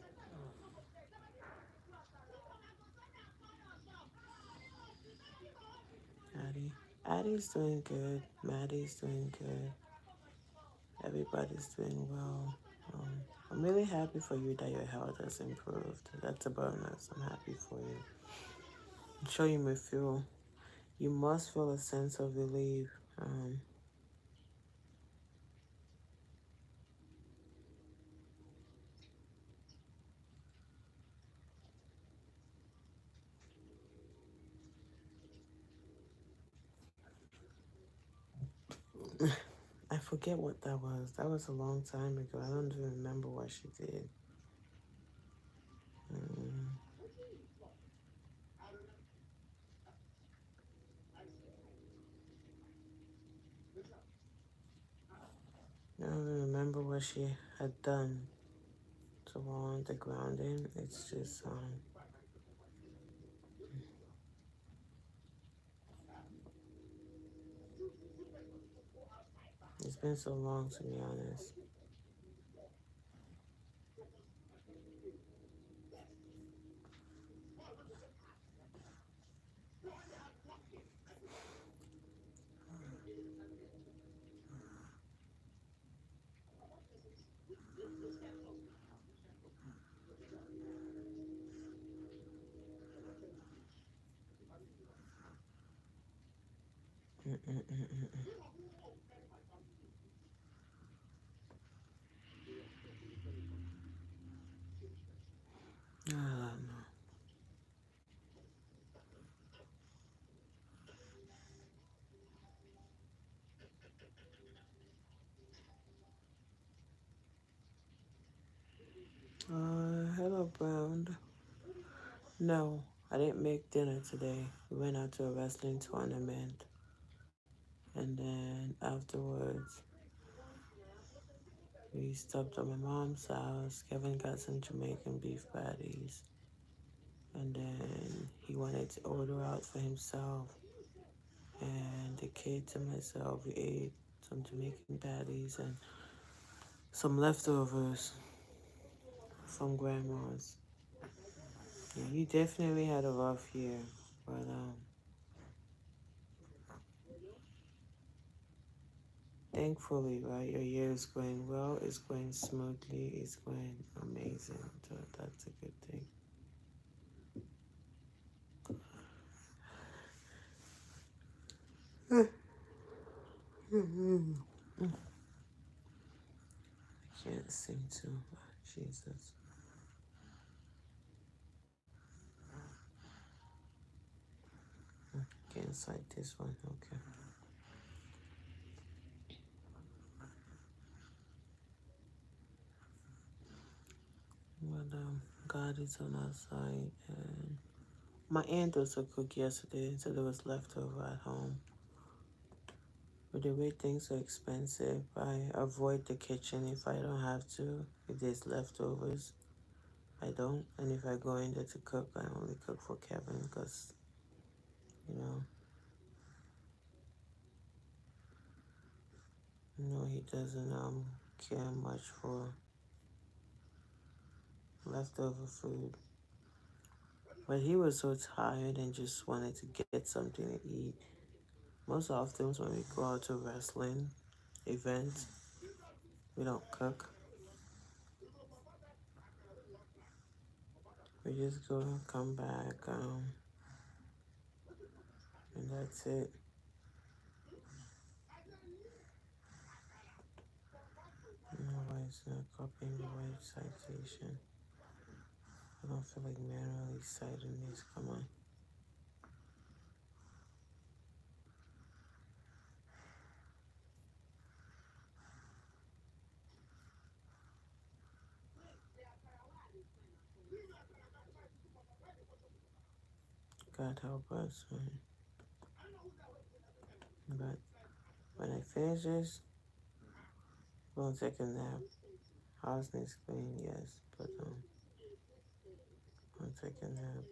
Speaker 2: Addie. Addie's doing good. Maddie's doing good. Everybody's doing well. Um, I'm really happy for you that your health has improved. That's a bonus. I'm happy for you. I'm sure you must feel a sense of relief. I forget what that was. That was a long time ago. I don't even remember what she did. Um, I don't even remember what she had done to warrant the grounding. It's just, it's been so long, to be honest. Mm-mm-mm-mm. I don't know. Hello, Brown. No, I didn't make dinner today. We went out to a wrestling tournament, and then afterwards, we stopped at my mom's house. Kevin got some Jamaican beef patties. and then he wanted to order out for himself. And the kids and myself, we ate some Jamaican patties and some leftovers from grandma's. Yeah, you definitely had a rough year, but thankfully, right, your year is going well, it's going smoothly, it's going amazing. So that's a good thing. I can't sing too. Jesus. Can't cite this one. Okay. But God is on our side, and my aunt also cooked yesterday, so there was leftover at home. But the way things are expensive, I avoid the kitchen if I don't have to. If there's leftovers, I don't. And if I go in there to cook, I only cook for Kevin because, you know, he doesn't care much for leftover food. But he was so tired and just wanted to get something to eat. Most often when we go out to wrestling events, we don't cook. We just go and come back, and that's it. No, why it's not copying the right citation? I don't feel like manually citing this. Come on. God help us, man. But when I finish this, I'm gonna take a nap. House needs clean, yes, but I'm gonna take a nap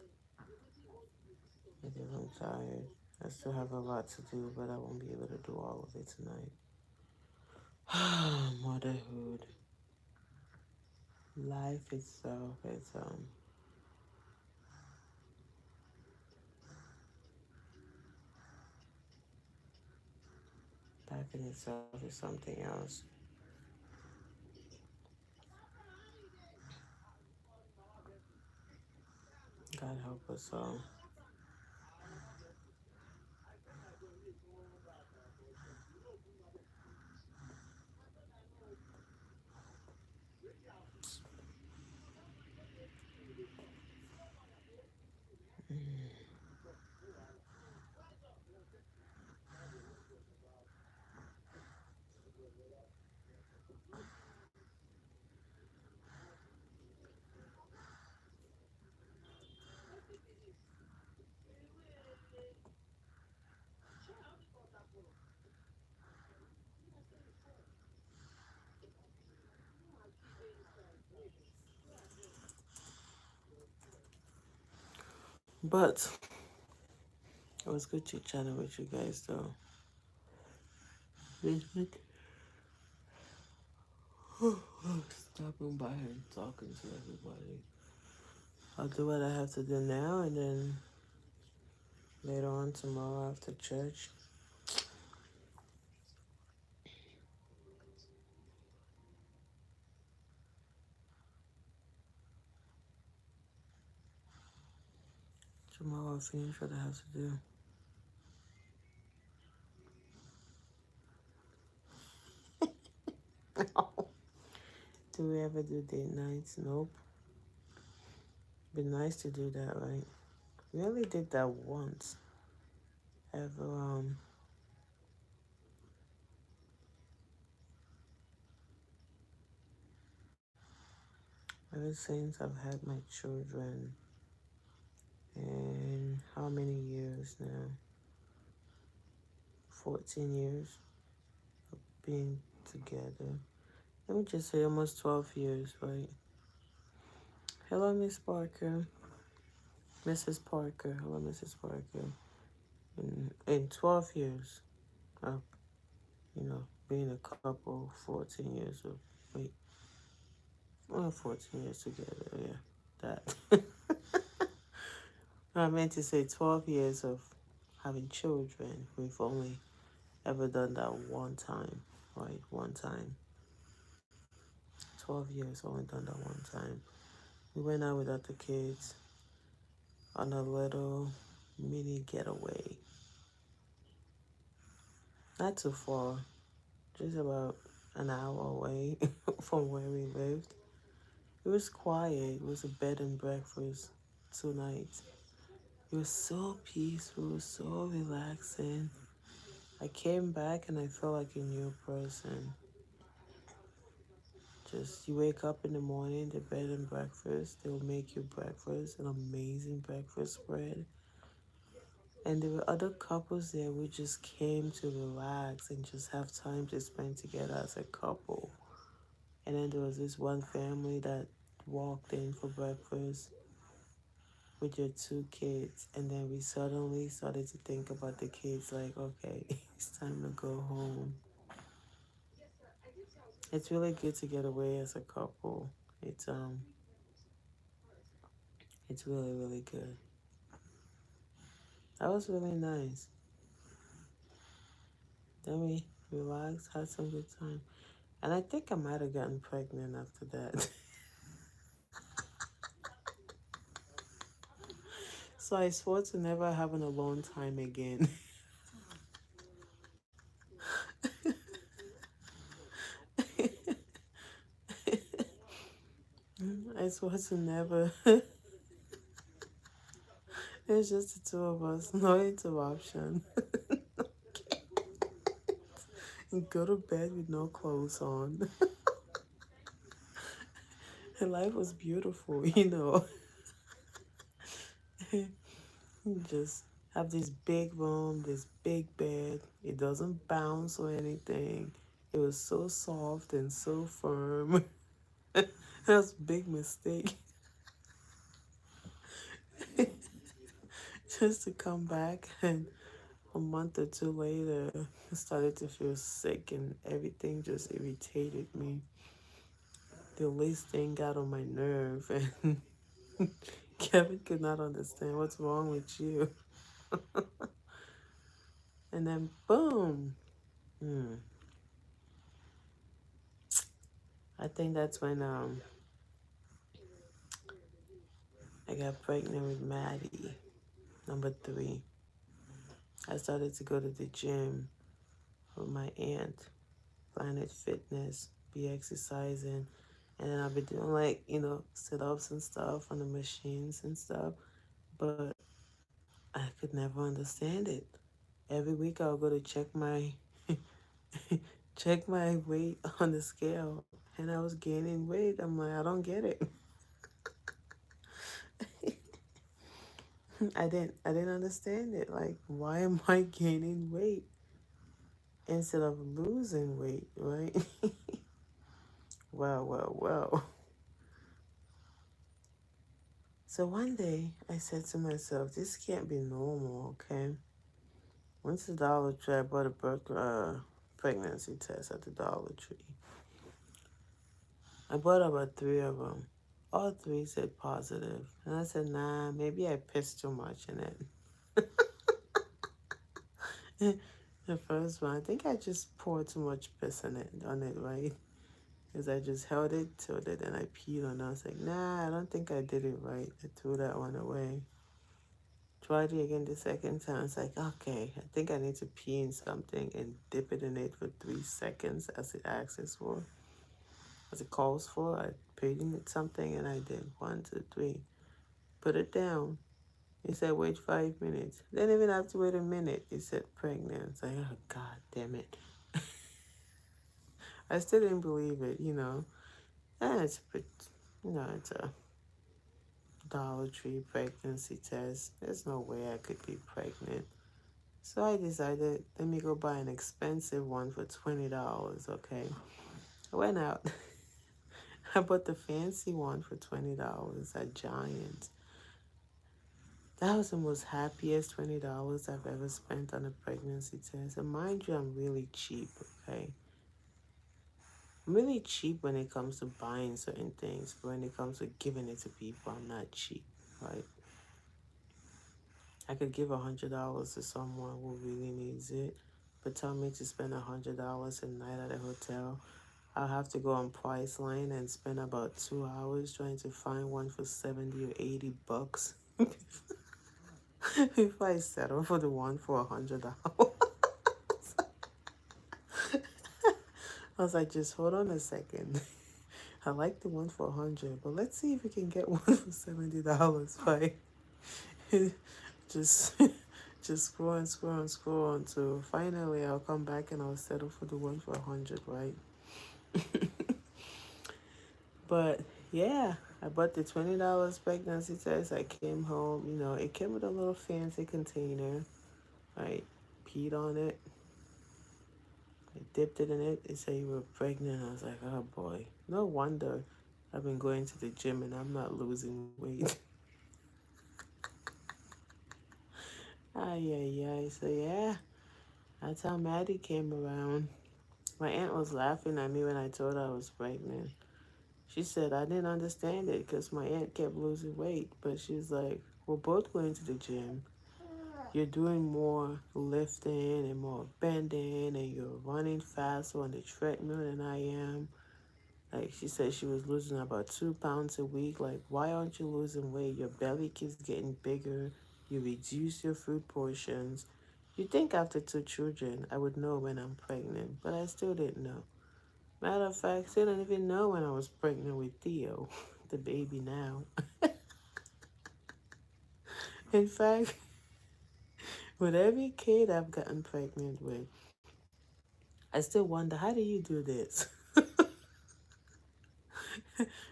Speaker 2: because I'm tired. I still have a lot to do, but I won't be able to do all of it tonight. Motherhood, life itself is back in itself is something else. God help us all. But it was good to chatting with you guys though. This week, stopping by and talking to everybody. I'll do what I have to do now, and then later on tomorrow after church, I'll finish what I have to do. Do we ever do date nights? Nope. Be nice to do that, right? We only did that once. Ever ever since I've had my children, and how many years now? 14 years being together. Let me just say almost 12 years, right? Hello, Miss Parker. Mrs. Parker. Hello, Mrs. Parker. In 12 years of, being a couple, 14 years of, wait, well, 14 years together, yeah, that. I meant to say 12 years of having children. We've only ever done that one time, right? One time. 12 years, only done that one time. We went out without the kids on a little mini getaway. Not too far, just about an hour away from where we lived. It was quiet. It was a bed and breakfast 2 nights. It was so peaceful, so relaxing. I came back and I felt like a new person. Just you wake up in the morning, the bed and breakfast, they'll make you breakfast, an amazing breakfast spread. And there were other couples there who just came to relax and just have time to spend together as a couple. And then there was this one family that walked in for breakfast with your 2 kids. And then we suddenly started to think about the kids like, okay, it's time to go home. It's really good to get away as a couple. It's really, really good. That was really nice. Then we relaxed, had some good time. And I think I might have gotten pregnant after that. So I swore to never have an alone time again. I swore to never. It's just the two of us, no interruption. And go to bed with no clothes on. And life was beautiful, Just have this big room, this big bed. It doesn't bounce or anything. It was so soft and so firm. That's a big mistake. Just to come back and a month or two later, I started to feel sick and everything just irritated me. The least thing got on my nerve, and Kevin could not understand what's wrong with you. And then, boom. Hmm. I think that's when I got pregnant with Maddie, number 3. I started to go to the gym with my aunt, Planet Fitness, be exercising. And then I've been doing like, sit ups and stuff on the machines and stuff. But I could never understand it. Every week I'll go to check my weight on the scale, and I was gaining weight. I'm like, I don't get it. I didn't understand it. Like, why am I gaining weight instead of losing weight, right? Well, well, well. So one day I said to myself, this can't be normal, okay? Went to the Dollar Tree. I bought a pregnancy test at the Dollar Tree. I bought about 3 of them. All 3 said positive. And I said, nah, maybe I pissed too much in it. The first one, I think I just poured too much piss on it, right? Because I just held it, tilted it, and I peed on it. I was like, nah, I don't think I did it right. I threw that one away. Tried it again the second time. It's like, okay, I think I need to pee in something and dip it in it for 3 seconds as it asks for, as it calls for. I paid in it something and I did 1, 2, 3. Put it down. He said, wait 5 minutes. Didn't even have to wait a minute. He said, pregnant. It's like, oh, God damn it. I still didn't believe it. And it's a Dollar Tree pregnancy test. There's no way I could be pregnant. So I decided, let me go buy an expensive one for $20, okay? I went out. I bought the fancy one for $20 at Giant. That was the most happiest $20 I've ever spent on a pregnancy test. And mind you, I'm really cheap, okay? I'm really cheap when it comes to buying certain things, but when it comes to giving it to people, I'm not cheap, right? I could give $100 to someone who really needs it, but tell me to spend $100 a night at a hotel. I'll have to go on Priceline and spend about 2 hours trying to find one for 70 or $80 if I settle for the one for $100. I was like, just hold on a second. I like the one for 100, but let's see if we can get one for $70, right? just just scroll and scroll and scroll until finally I'll come back and I'll settle for the one for 100, right? But yeah, I bought the $20 pregnancy test. I came home, it came with a little fancy container. I peed on it. I dipped it in it. It said you were pregnant. I was like, oh boy. No wonder I've been going to the gym and I'm not losing weight. Ay, ay, ay. So yeah, that's how Maddie came around. My aunt was laughing at me when I told her I was pregnant. She said I didn't understand it because my aunt kept losing weight. But she's like, we're both going to the gym. You're doing more lifting and more bending, and you're running faster on the treadmill than I am. Like she said, she was losing about 2 pounds a week. Like, why aren't you losing weight? Your belly keeps getting bigger. You reduce your food portions. You think after 2 children, I would know when I'm pregnant, but I still didn't know. Matter of fact, I still don't even know when I was pregnant with Theo, the baby now. In fact, with every kid I've gotten pregnant with, I still wonder, how do you do this?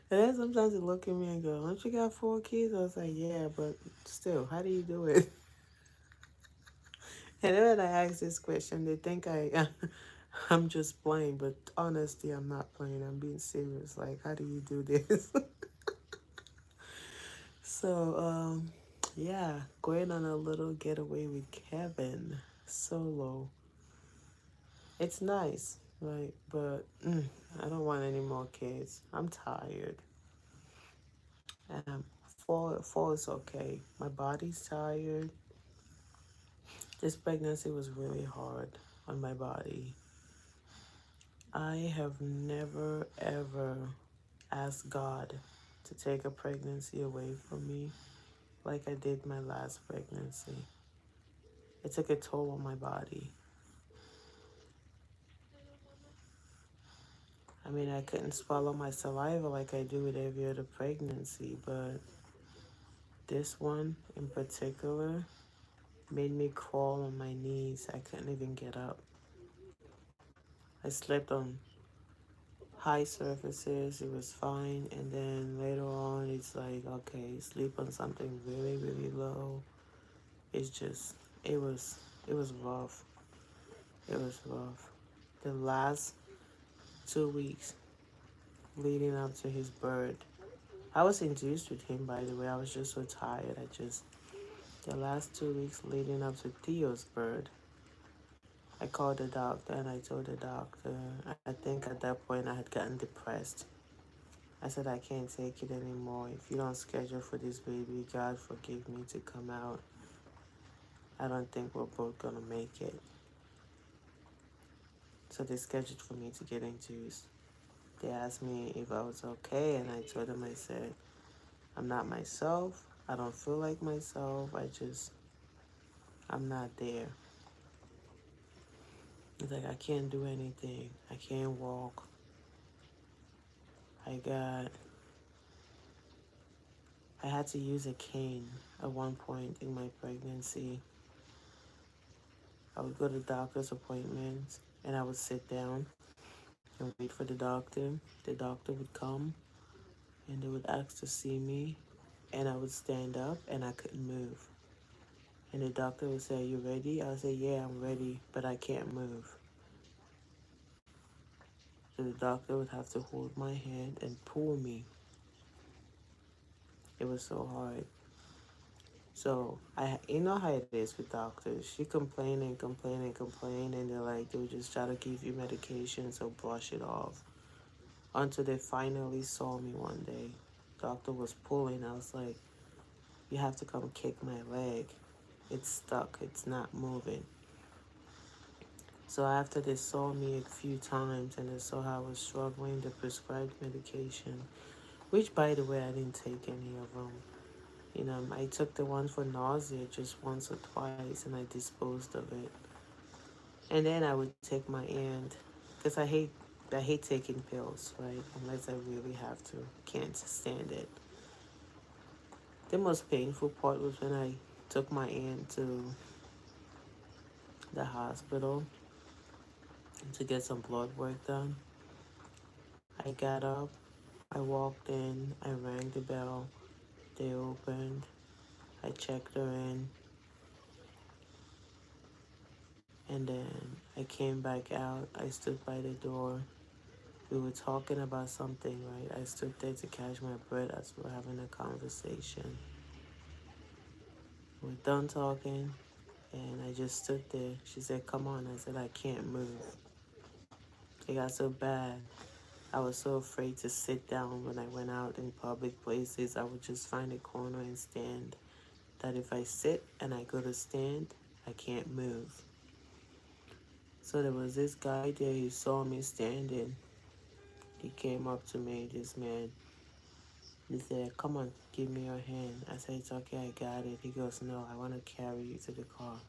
Speaker 2: And then sometimes they look at me and go, don't you got 4 kids? I was like, yeah, but still, how do you do it? And then when I ask this question, they think I'm just playing, but honestly, I'm not playing. I'm being serious. Like, how do you do this? So, yeah, going on a little getaway with Kevin solo. It's nice, right? But I don't want any more kids. I'm tired. Fall is okay. My body's tired. This pregnancy was really hard on my body. I have never ever asked God to take a pregnancy away from me like I did my last pregnancy. It took a toll on my body. I mean, I couldn't swallow my saliva like I do with every other pregnancy, but this one in particular made me crawl on my knees. I couldn't even get up. I slept on high surfaces, it was fine, and then later on, it's like, okay, sleep on something really, really low. It's just, it was, it was rough. It was rough. The last 2 weeks leading up to his birth, I was induced with him, by the way. I was just so tired. The last 2 weeks leading up to Theo's birth, I called the doctor and I told the doctor, I think at that point I had gotten depressed. I said, I can't take it anymore. If you don't schedule for this baby, God forgive me to come out. I don't think we're both gonna make it. So they scheduled for me to get induced. They asked me if I was okay, and I told them, I said, I'm not myself. I don't feel like myself. I'm not there. It's like I can't do anything. I can't walk. I got, I had to use a cane at one point in my pregnancy. I would go to doctor's appointments and I would sit down and wait for the doctor. The doctor would come and they would ask to see me, and I would stand up and I couldn't move. And the doctor would say, are you ready? I would say, yeah, I'm ready, but I can't move. So the doctor would have to hold my hand and pull me. It was so hard. So you know how it is with doctors. She complain and complain and complain, and they're like they'll just try to give you medications or brush it off until they finally saw me one day. Doctor was pulling. I was like, you have to come kick my leg. It's stuck. It's not moving. So after they saw me a few times and they saw how I was struggling, they prescribed medication, which by the way I didn't take any of them. I took the one for nausea just once or twice and I disposed of it. And then I would take my aunt because I hate taking pills, right? Unless I really have to. Can't stand it. The most painful part was when I took my aunt to the hospital to get some blood work done. I got up, I walked in, I rang the bell, they opened, I checked her in, and then I came back out. I stood by the door. We were talking about something, right? I stood there to catch my breath as we were having a conversation. We're done talking, and I just stood there. She said, "Come on." I said, "I can't move." It got so bad. I was so afraid to sit down when I went out in public places. I would just find a corner and stand. That if I sit and I go to stand, I can't move. So there was this guy there. He saw me standing. He came up to me, this man. He said, "Come on, give me your hand." I said, "It's okay, I got it." He goes, "No, I want to carry you to the car."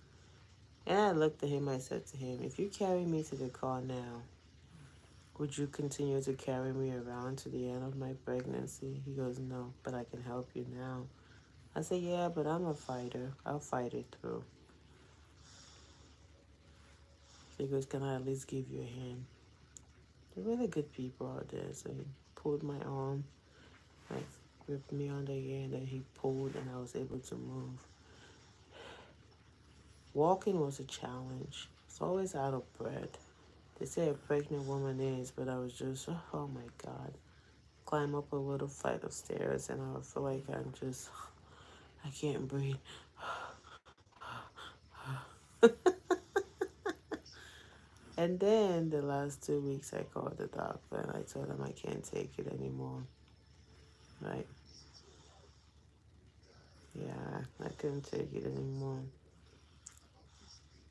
Speaker 2: And I looked at him, I said to him, "If you carry me to the car now, would you continue to carry me around to the end of my pregnancy?" He goes, "No, but I can help you now." I said, "Yeah, but I'm a fighter. I'll fight it through." So he goes, "Can I at least give you a hand?" They're really good people out there. So he pulled my arm, like gripped me under here, and then he pulled, and I was able to move. Walking was a challenge. It's always out of breath. They say a pregnant woman is, but I was just, oh my God. Climb up a little flight of stairs, and I feel like I can't breathe. And then the last 2 weeks, I called the doctor and I told him I can't take it anymore. Right? Yeah, I couldn't take it anymore.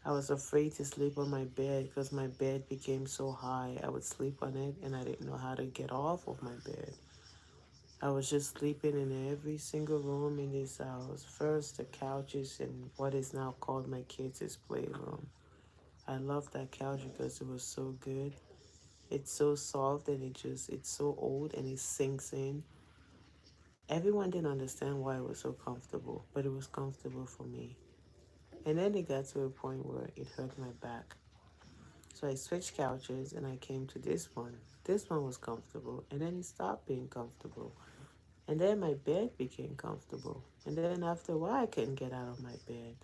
Speaker 2: I was afraid to sleep on my bed because my bed became so high. I would sleep on it and I didn't know how to get off of my bed. I was just sleeping in every single room in this house. First, the couches in what is now called my kids' playroom. I love that couch because it was so good. It's so soft and it's so old and it sinks in. Everyone didn't understand why it was so comfortable, but it was comfortable for me. And then it got to a point where it hurt my back. So I switched couches and I came to this one. This one was comfortable and then it stopped being comfortable. And then my bed became comfortable. And then after a while, I couldn't get out of my bed.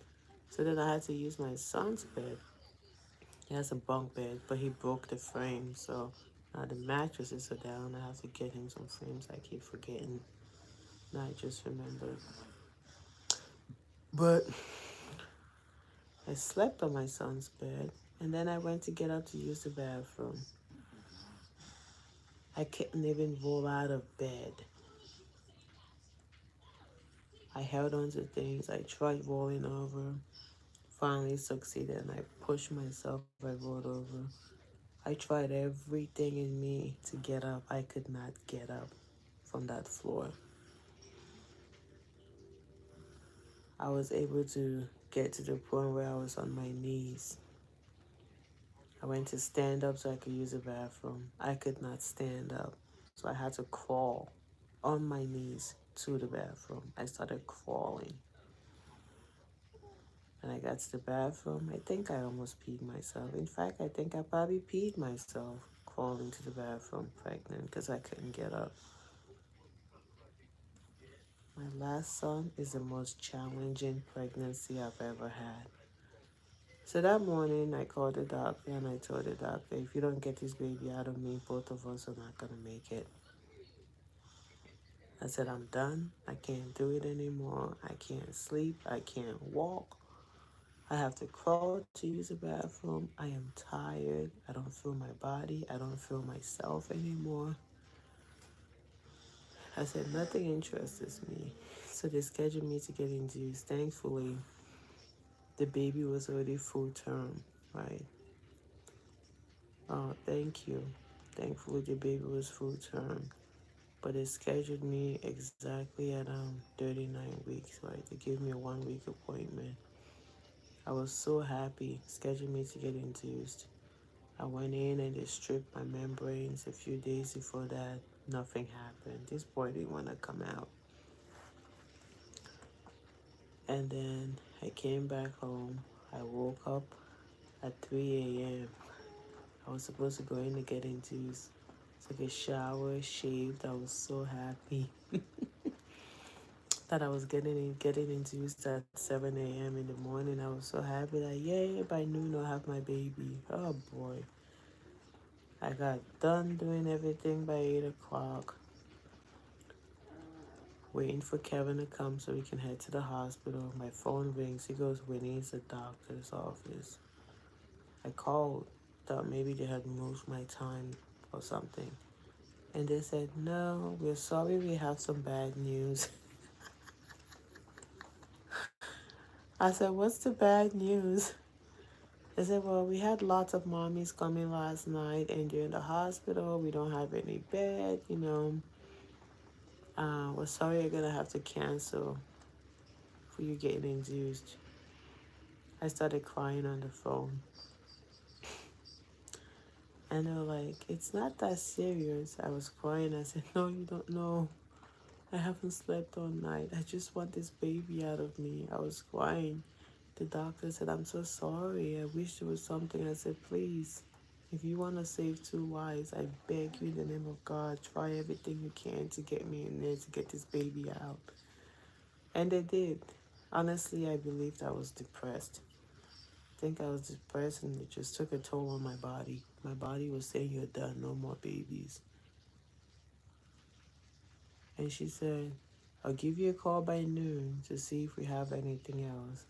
Speaker 2: So then I had to use my son's bed. He has a bunk bed, but he broke the frame. So now the mattresses are down. I have to get him some frames. I keep forgetting. Now I just remembered. But I slept on my son's bed. And then I went to get up to use the bathroom. I couldn't even roll out of bed. I held on to things. I tried rolling over. Finally succeeded and I pushed myself. I rolled over. I tried everything in me to get up. I could not get up from that floor. I was able to get to the point where I was on my knees. I went to stand up so I could use the bathroom. I could not stand up. So I had to crawl on my knees to the bathroom. I started crawling. And I got to the bathroom. I think I almost peed myself. In fact, I think I probably peed myself crawling to the bathroom pregnant because I couldn't get up. My last son is the most challenging pregnancy I've ever had. So that morning, I called the doctor and I told the doctor, if you don't get this baby out of me, both of us are not going to make it. I said, I'm done. I can't do it anymore. I can't sleep. I can't walk. I have to crawl to use the bathroom. I am tired. I don't feel my body. I don't feel myself anymore. I said, nothing interests me. So they scheduled me to get induced. Thankfully, the baby was already full term, right? Oh, thank you. Thankfully, the baby was full term. But they scheduled me exactly at 39 weeks, right? They gave me a 1 week appointment. I was so happy, scheduled me to get induced. I went in and they stripped my membranes a few days before that. Nothing happened. This boy didn't want to come out. And then I came back home. I woke up at 3 a.m. I was supposed to go in to get induced. Took a shower, shaved. I was so happy that I was getting induced at 7 a.m. in the morning. I was so happy that yay, by noon I'll have my baby. Oh boy. I got done doing everything by 8 o'clock, waiting for Kevin to come so we can head to the hospital. My phone rings. He goes, Winnie, it's the doctor's office. I called, thought maybe they had moved my time or something. And they said, no, we're sorry, we have some bad news. I said, what's the bad news? They said, well, we had lots of mommies coming last night and they're in the hospital. We don't have any bed. We're sorry you're going to have to cancel for you getting induced. I started crying on the phone. And they were like, it's not that serious. I was crying. I said, no, you don't know. I haven't slept all night. I just want this baby out of me. I was crying. The doctor said, I'm so sorry. I wish there was something. I said, please, if you want to save two lives, I beg you in the name of God, try everything you can to get me in there to get this baby out. And they did. Honestly, I believed I was depressed. I think I was depressed and it just took a toll on my body. My body was saying, you're done, no more babies. And she said, I'll give you a call by noon to see if we have anything else.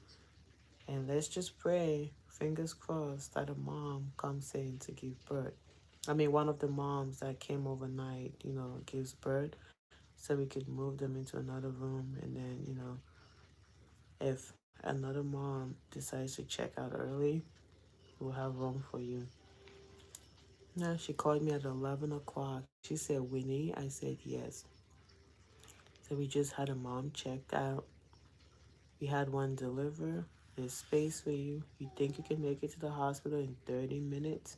Speaker 2: And let's just pray, fingers crossed, that a mom comes in to give birth. I mean, one of the moms that came overnight, gives birth so we could move them into another room. And then, if another mom decides to check out early, we'll have room for you. Now, she called me at 11 o'clock. She said, Winnie? I said, yes. So we just had a mom checked out. We had one deliver. There's space for you. You think you can make it to the hospital in 30 minutes?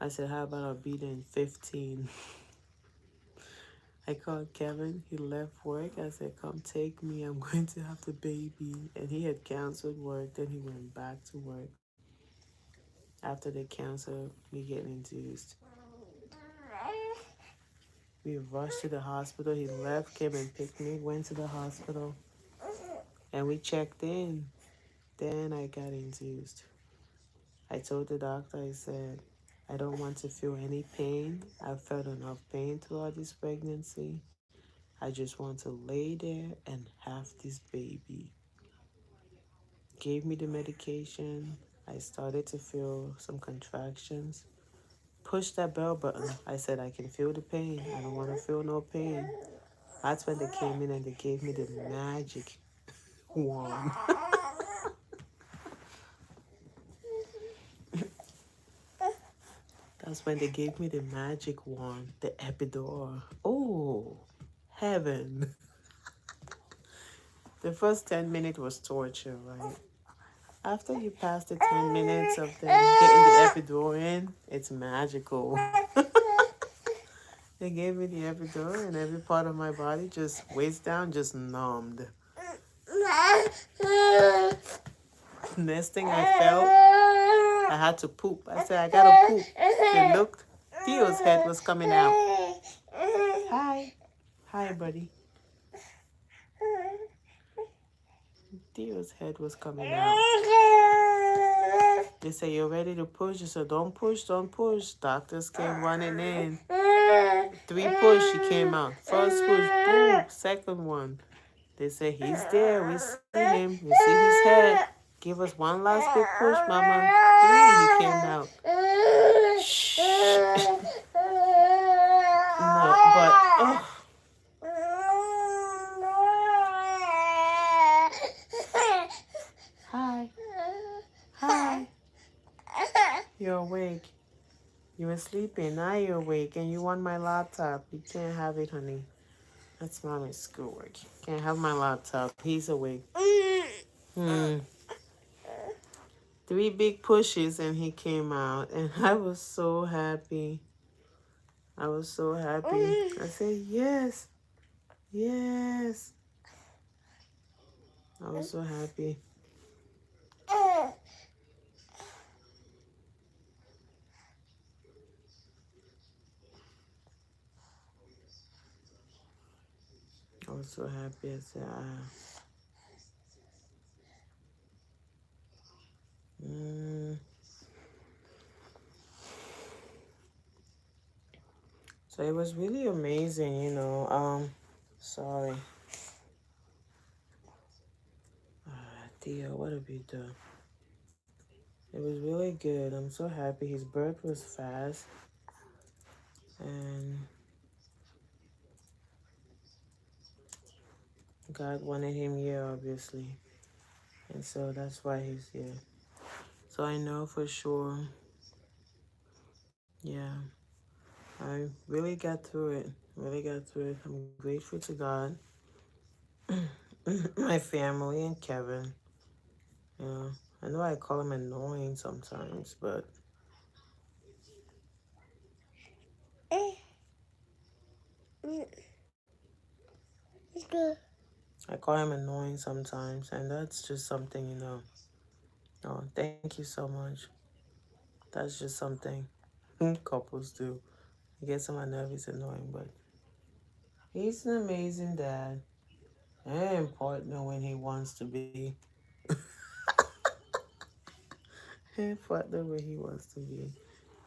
Speaker 2: I said, how about I'll be there in 15? I called Kevin. He left work. I said, come take me. I'm going to have the baby. And he had canceled work. Then he went back to work. After they canceled, me getting induced. We rushed to the hospital. He left, came and picked me, went to the hospital. And we checked in. Then I got induced. I told the doctor, I said, I don't want to feel any pain. I've felt enough pain throughout this pregnancy. I just want to lay there and have this baby. Gave me the medication. I started to feel some contractions. Pushed that bell button. I said, I can feel the pain. I don't want to feel no pain. That's when they came in and they gave me the magic wand. That's when they gave me the magic wand, the epidural. Oh, heaven. The first 10 minutes was torture, right? After you pass the 10 minutes of them getting the epidural in, it's magical. They gave me the epidural and every part of my body just weighs down, just numbed. Next thing I felt, I had to poop. I said, I gotta poop. They looked, Theo's head was coming out. Hi. Hi, buddy. Theo's head was coming out. They say, you're ready to push? I said, don't push, don't push. Doctors came running in. Three push, he came out. First push, boom. Second one. They say he's there. We see him. We see his head. Give us one last big push, mama. Three, he came out. Shh. No, but hi, hi. You're awake. You were sleeping. Now you're awake, and you want my laptop. You can't have it, honey. That's mommy's schoolwork. Can't have my laptop. He's awake. Hmm. Three big pushes and he came out, and I was so happy. I was so happy. I said yes, yes. I was so happy. I was so happy. I said, mm. So it was really amazing, you know. Sorry. Theo, what have you done? It was really good. I'm so happy. His birth was fast. And God wanted him here, obviously. And so that's why he's here. So I know for sure, yeah, I really got through it. Really got through it. I'm grateful to God, my family, and Kevin. You know, I know I call him annoying sometimes, but I call him annoying sometimes, and that's just something, you know. Oh, thank you so much. That's just something couples do. It gets on my nerves, he's annoying, but he's an amazing dad and partner when he wants to be. And partner when he wants to be.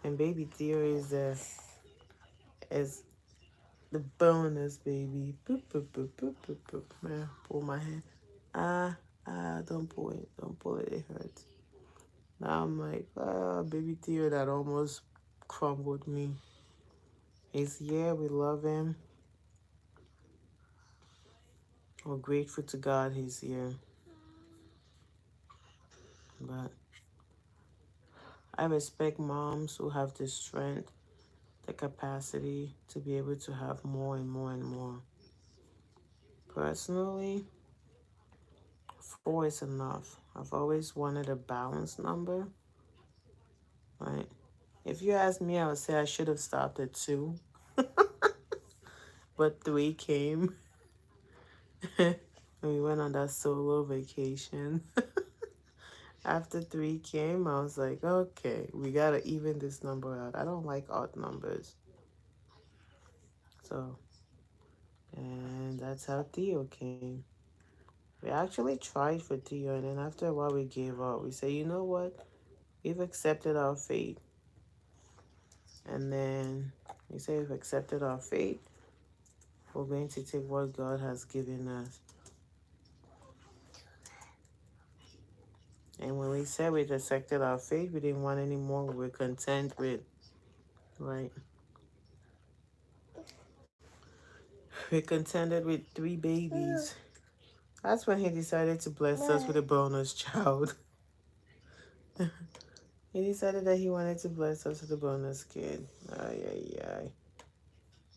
Speaker 2: And baby Theo is the bonus baby. Boop boop boop boop boop boop. Man, pull my hair. Don't pull it. Don't pull it. It hurts. Now I'm like, baby Theo that almost crumbled me. He's here. We love him. We're grateful to God he's here. But I respect moms who have the strength, the capacity to be able to have more and more and more. Personally, 4 is enough. I've always wanted a balanced number, right? If you ask me, I would say I should have stopped at 2, but 3 came. And we went on that solo vacation. After 3 came, I was like, okay, we gotta even this number out. I don't like odd numbers. So, and that's how Theo came. We actually tried for Theo, and then after a while, we gave up. We said, you know what? We've accepted our fate. And then we say we've accepted our fate. We're going to take what God has given us. And when we said we'd accepted our fate, we didn't want any more. We were content with, right? We're contented with 3 babies. That's when he decided to bless us with a bonus child. He decided that he wanted to bless us with a bonus kid. Ay, ay, ay.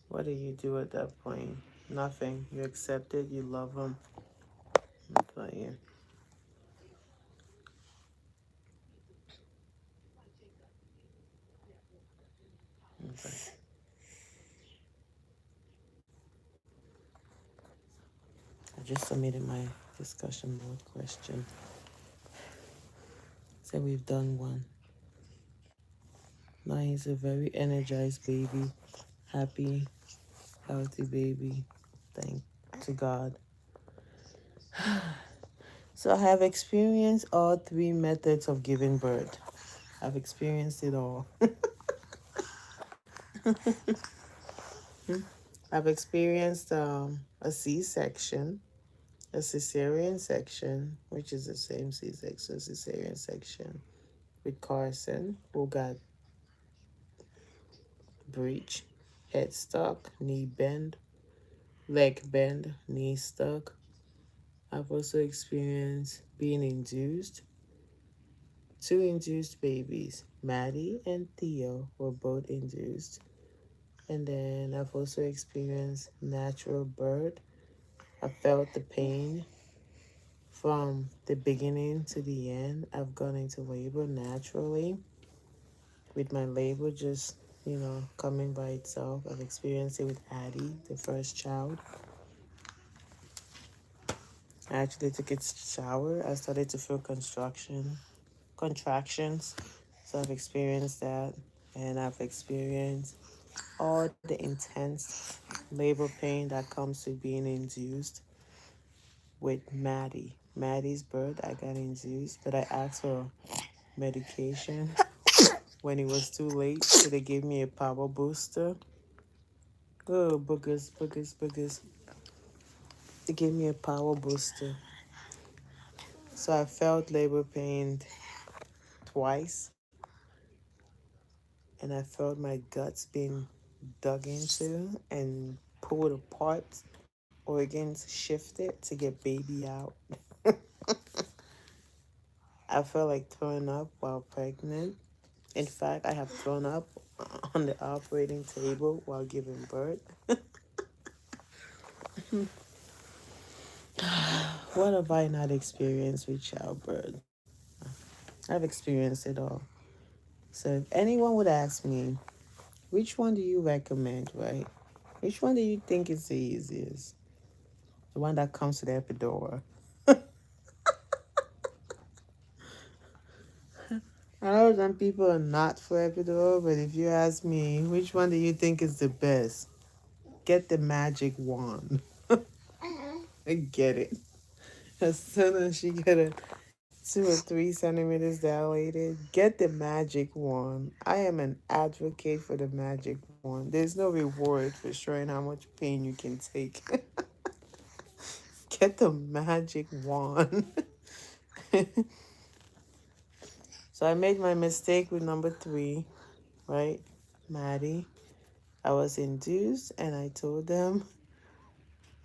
Speaker 2: What do you do at that point? Nothing. You accept it. You love him. But yeah. Okay. I just submitted my discussion board question. So we've done 1. Now he's a very energized baby, happy, healthy baby. Thank to God. So I have experienced all 3 methods of giving birth. I've experienced it all. I've experienced a C-section, a cesarean section, which is the same C-section, cesarean section with Carson, who got breech, head stuck, knee bend, leg bend, knee stuck. I've also experienced being induced. Two induced babies, Maddie and Theo, were both induced. And then I've also experienced natural birth. I felt the pain from the beginning to the end. I've gone into labor naturally with my labor just, coming by itself. I've experienced it with Addie, the first child. I actually took a shower. I started to feel contractions. So I've experienced that. And I've experienced all the intense labor pain that comes to being induced with Maddie. Maddie's birth, I got induced, but I asked for medication when it was too late. So they gave me a power booster. Oh, boogers, boogers, boogers. They gave me a power booster. So I felt labor pain twice, and I felt my guts being dug into and pulled apart, organs shifted to get baby out. I felt like throwing up while pregnant. In fact, I have thrown up on the operating table while giving birth. What have I not experienced with childbirth? I've experienced it all. So if anyone would ask me, which one do you recommend, right? Which one do you think is the easiest? The one that comes with the epidural. I know some people are not for epidural, but if you ask me, which one do you think is the best? Get the magic wand. I get it. As soon as she get a 2 or 3 centimeters dilated, get the magic wand. I am an advocate for the magic wand. There's no reward for showing how much pain you can take. Get the magic wand. So I made my mistake with number 3, right? Maddie. I was induced and I told them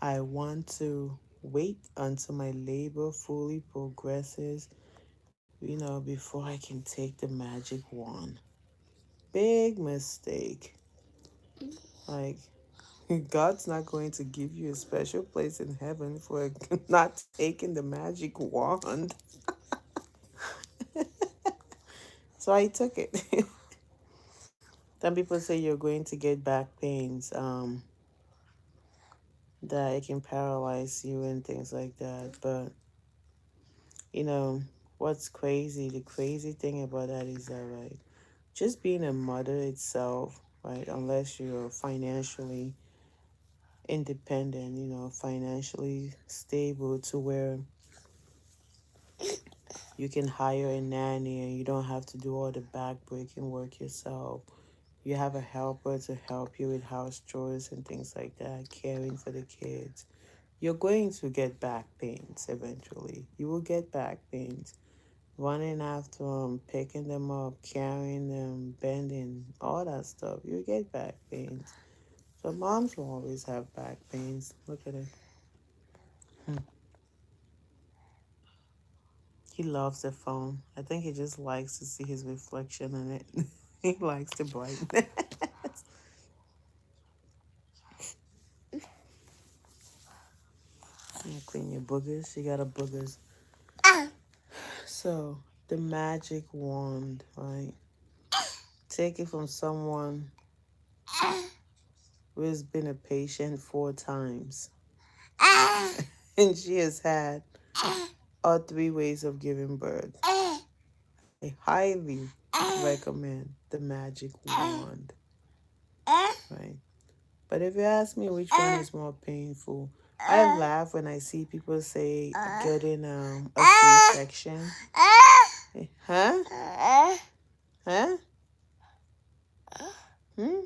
Speaker 2: I want to wait until my labor fully progresses, before I can take the magic wand. Big mistake. Like, God's not going to give you a special place in heaven for not taking the magic wand. So I took it. Some people say you're going to get back pains, that it can paralyze you and things like that. But, you know, what's crazy, the crazy thing about that is that, like, just being a mother itself, right, unless you're financially independent, financially stable to where you can hire a nanny and you don't have to do all the backbreaking work yourself. You have a helper to help you with house chores and things like that, caring for the kids. You're going to get back pains eventually. You will get back pains. Running after them, picking them up, carrying them, bending, all that stuff. You get back pains. So moms will always have back pains. Look at it. He loves the phone. I think he just likes to see his reflection in it. He likes the brightness. You clean your boogers. You got a boogers. So the magic wand, right? Take it from someone who has been a patient 4 times, and she has had all 3 ways of giving birth. I highly recommend the magic wand, right? But if you ask me which one is more painful, I laugh when I see people say getting a C-section. Huh? Huh? Hmm?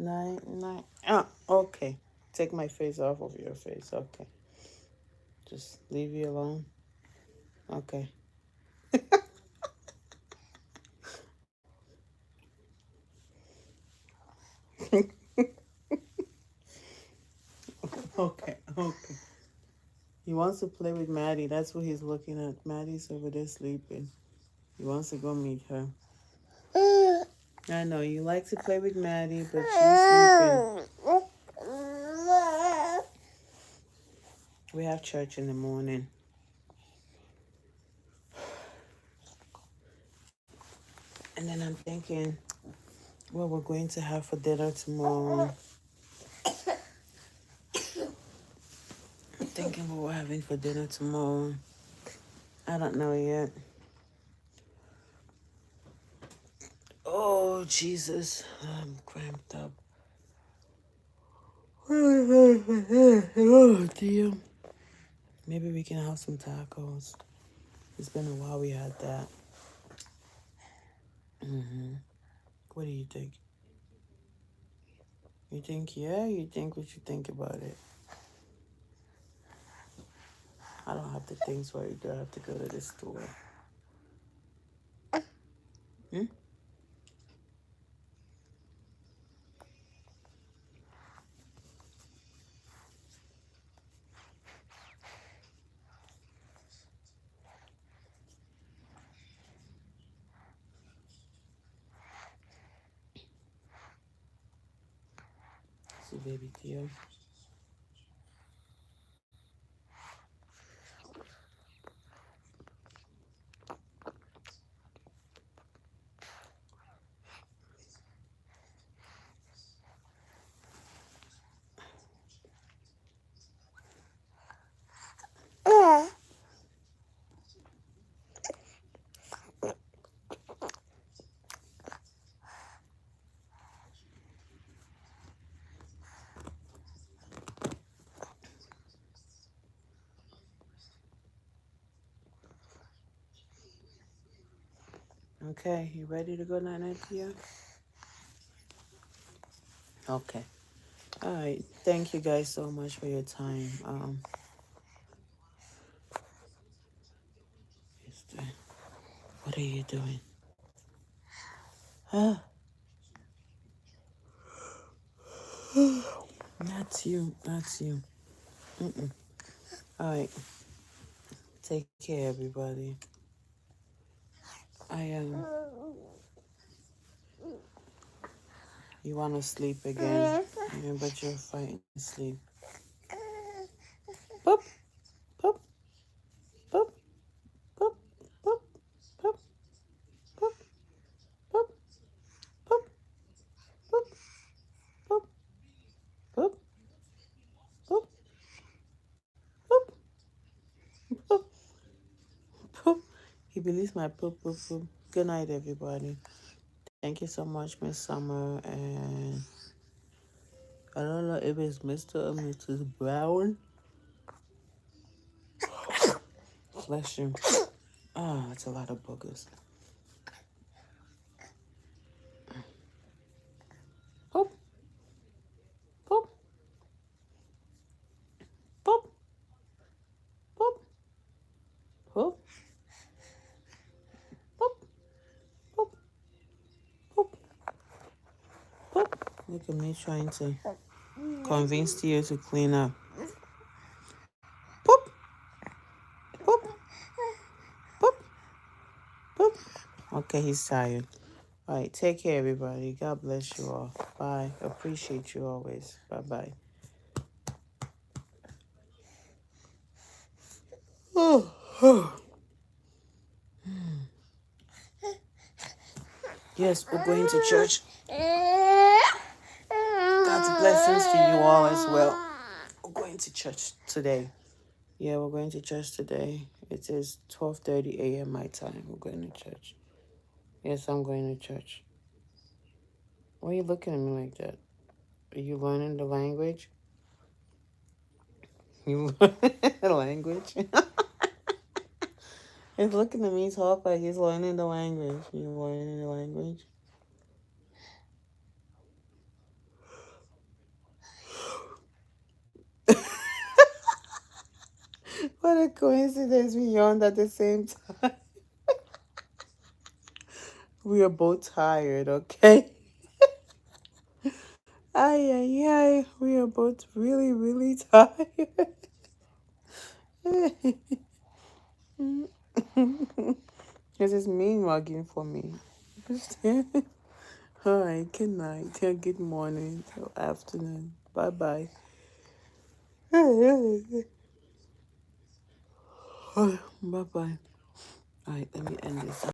Speaker 2: Nine. Ah, okay. Take my face off of your face. Okay. Just leave you alone. Okay. Okay. Okay. He wants to play with Maddie. That's what he's looking at. Maddie's over there sleeping. He wants to go meet her. I know you like to play with Maddie, but she's sleeping. We have church in the morning. And then I'm thinking what we're going to have for dinner tomorrow. I'm thinking what we're having for dinner tomorrow. I don't know yet. Oh, Jesus. I'm cramped up. Oh, dear. Maybe we can have some tacos. It's been a while we had that. What do you think? You think, yeah? You think what you think about it? I don't have the things for it. Do I have to go to the store? Hmm? See, baby dear. Okay, you ready to go night, dear? Okay. All right. Thank you guys so much for your time. Mister, what are you doing? Huh? That's you. That's you. Mm-mm. All right. Take care, everybody. I You want to sleep again? Yeah, but you're fighting sleep. Boop, boop, boop, boop, boop, boop, boop, boop, boop, boop, boop, boop, boop, boop, boop, boop. He believes my poop, poop, poop. Good night, everybody. Thank you so much, Miss Summer. And I don't know if it's Mr. or Mrs. Brown. Bless you. Ah, it's a lot of boogers. Boop, boop, boop, boop, boop, boop, boop, boop, boop. Look at me trying to convince you to clean up. Boop, boop, boop, boop. Okay, he's tired. All right, take care, everybody. God bless you all. Bye. Appreciate you always. Bye-bye. Yes, we're going to church. God's blessings to you all as well. We're going to church today. Yeah, we're going to church today. It is 12:30 a.m. my time. We're going to church. Yes, I'm going to church. Why are you looking at me like that? Are you learning the language? You learning the language? He's looking at me talk like he's learning the language. You learning the language? What a coincidence we yawned at the same time. We are both tired, okay? Ay, ay, ay. We are both really, really tired. This is mean mugging for me. All right, good night, good morning, till afternoon. Bye bye. Bye bye. All right, let me end this.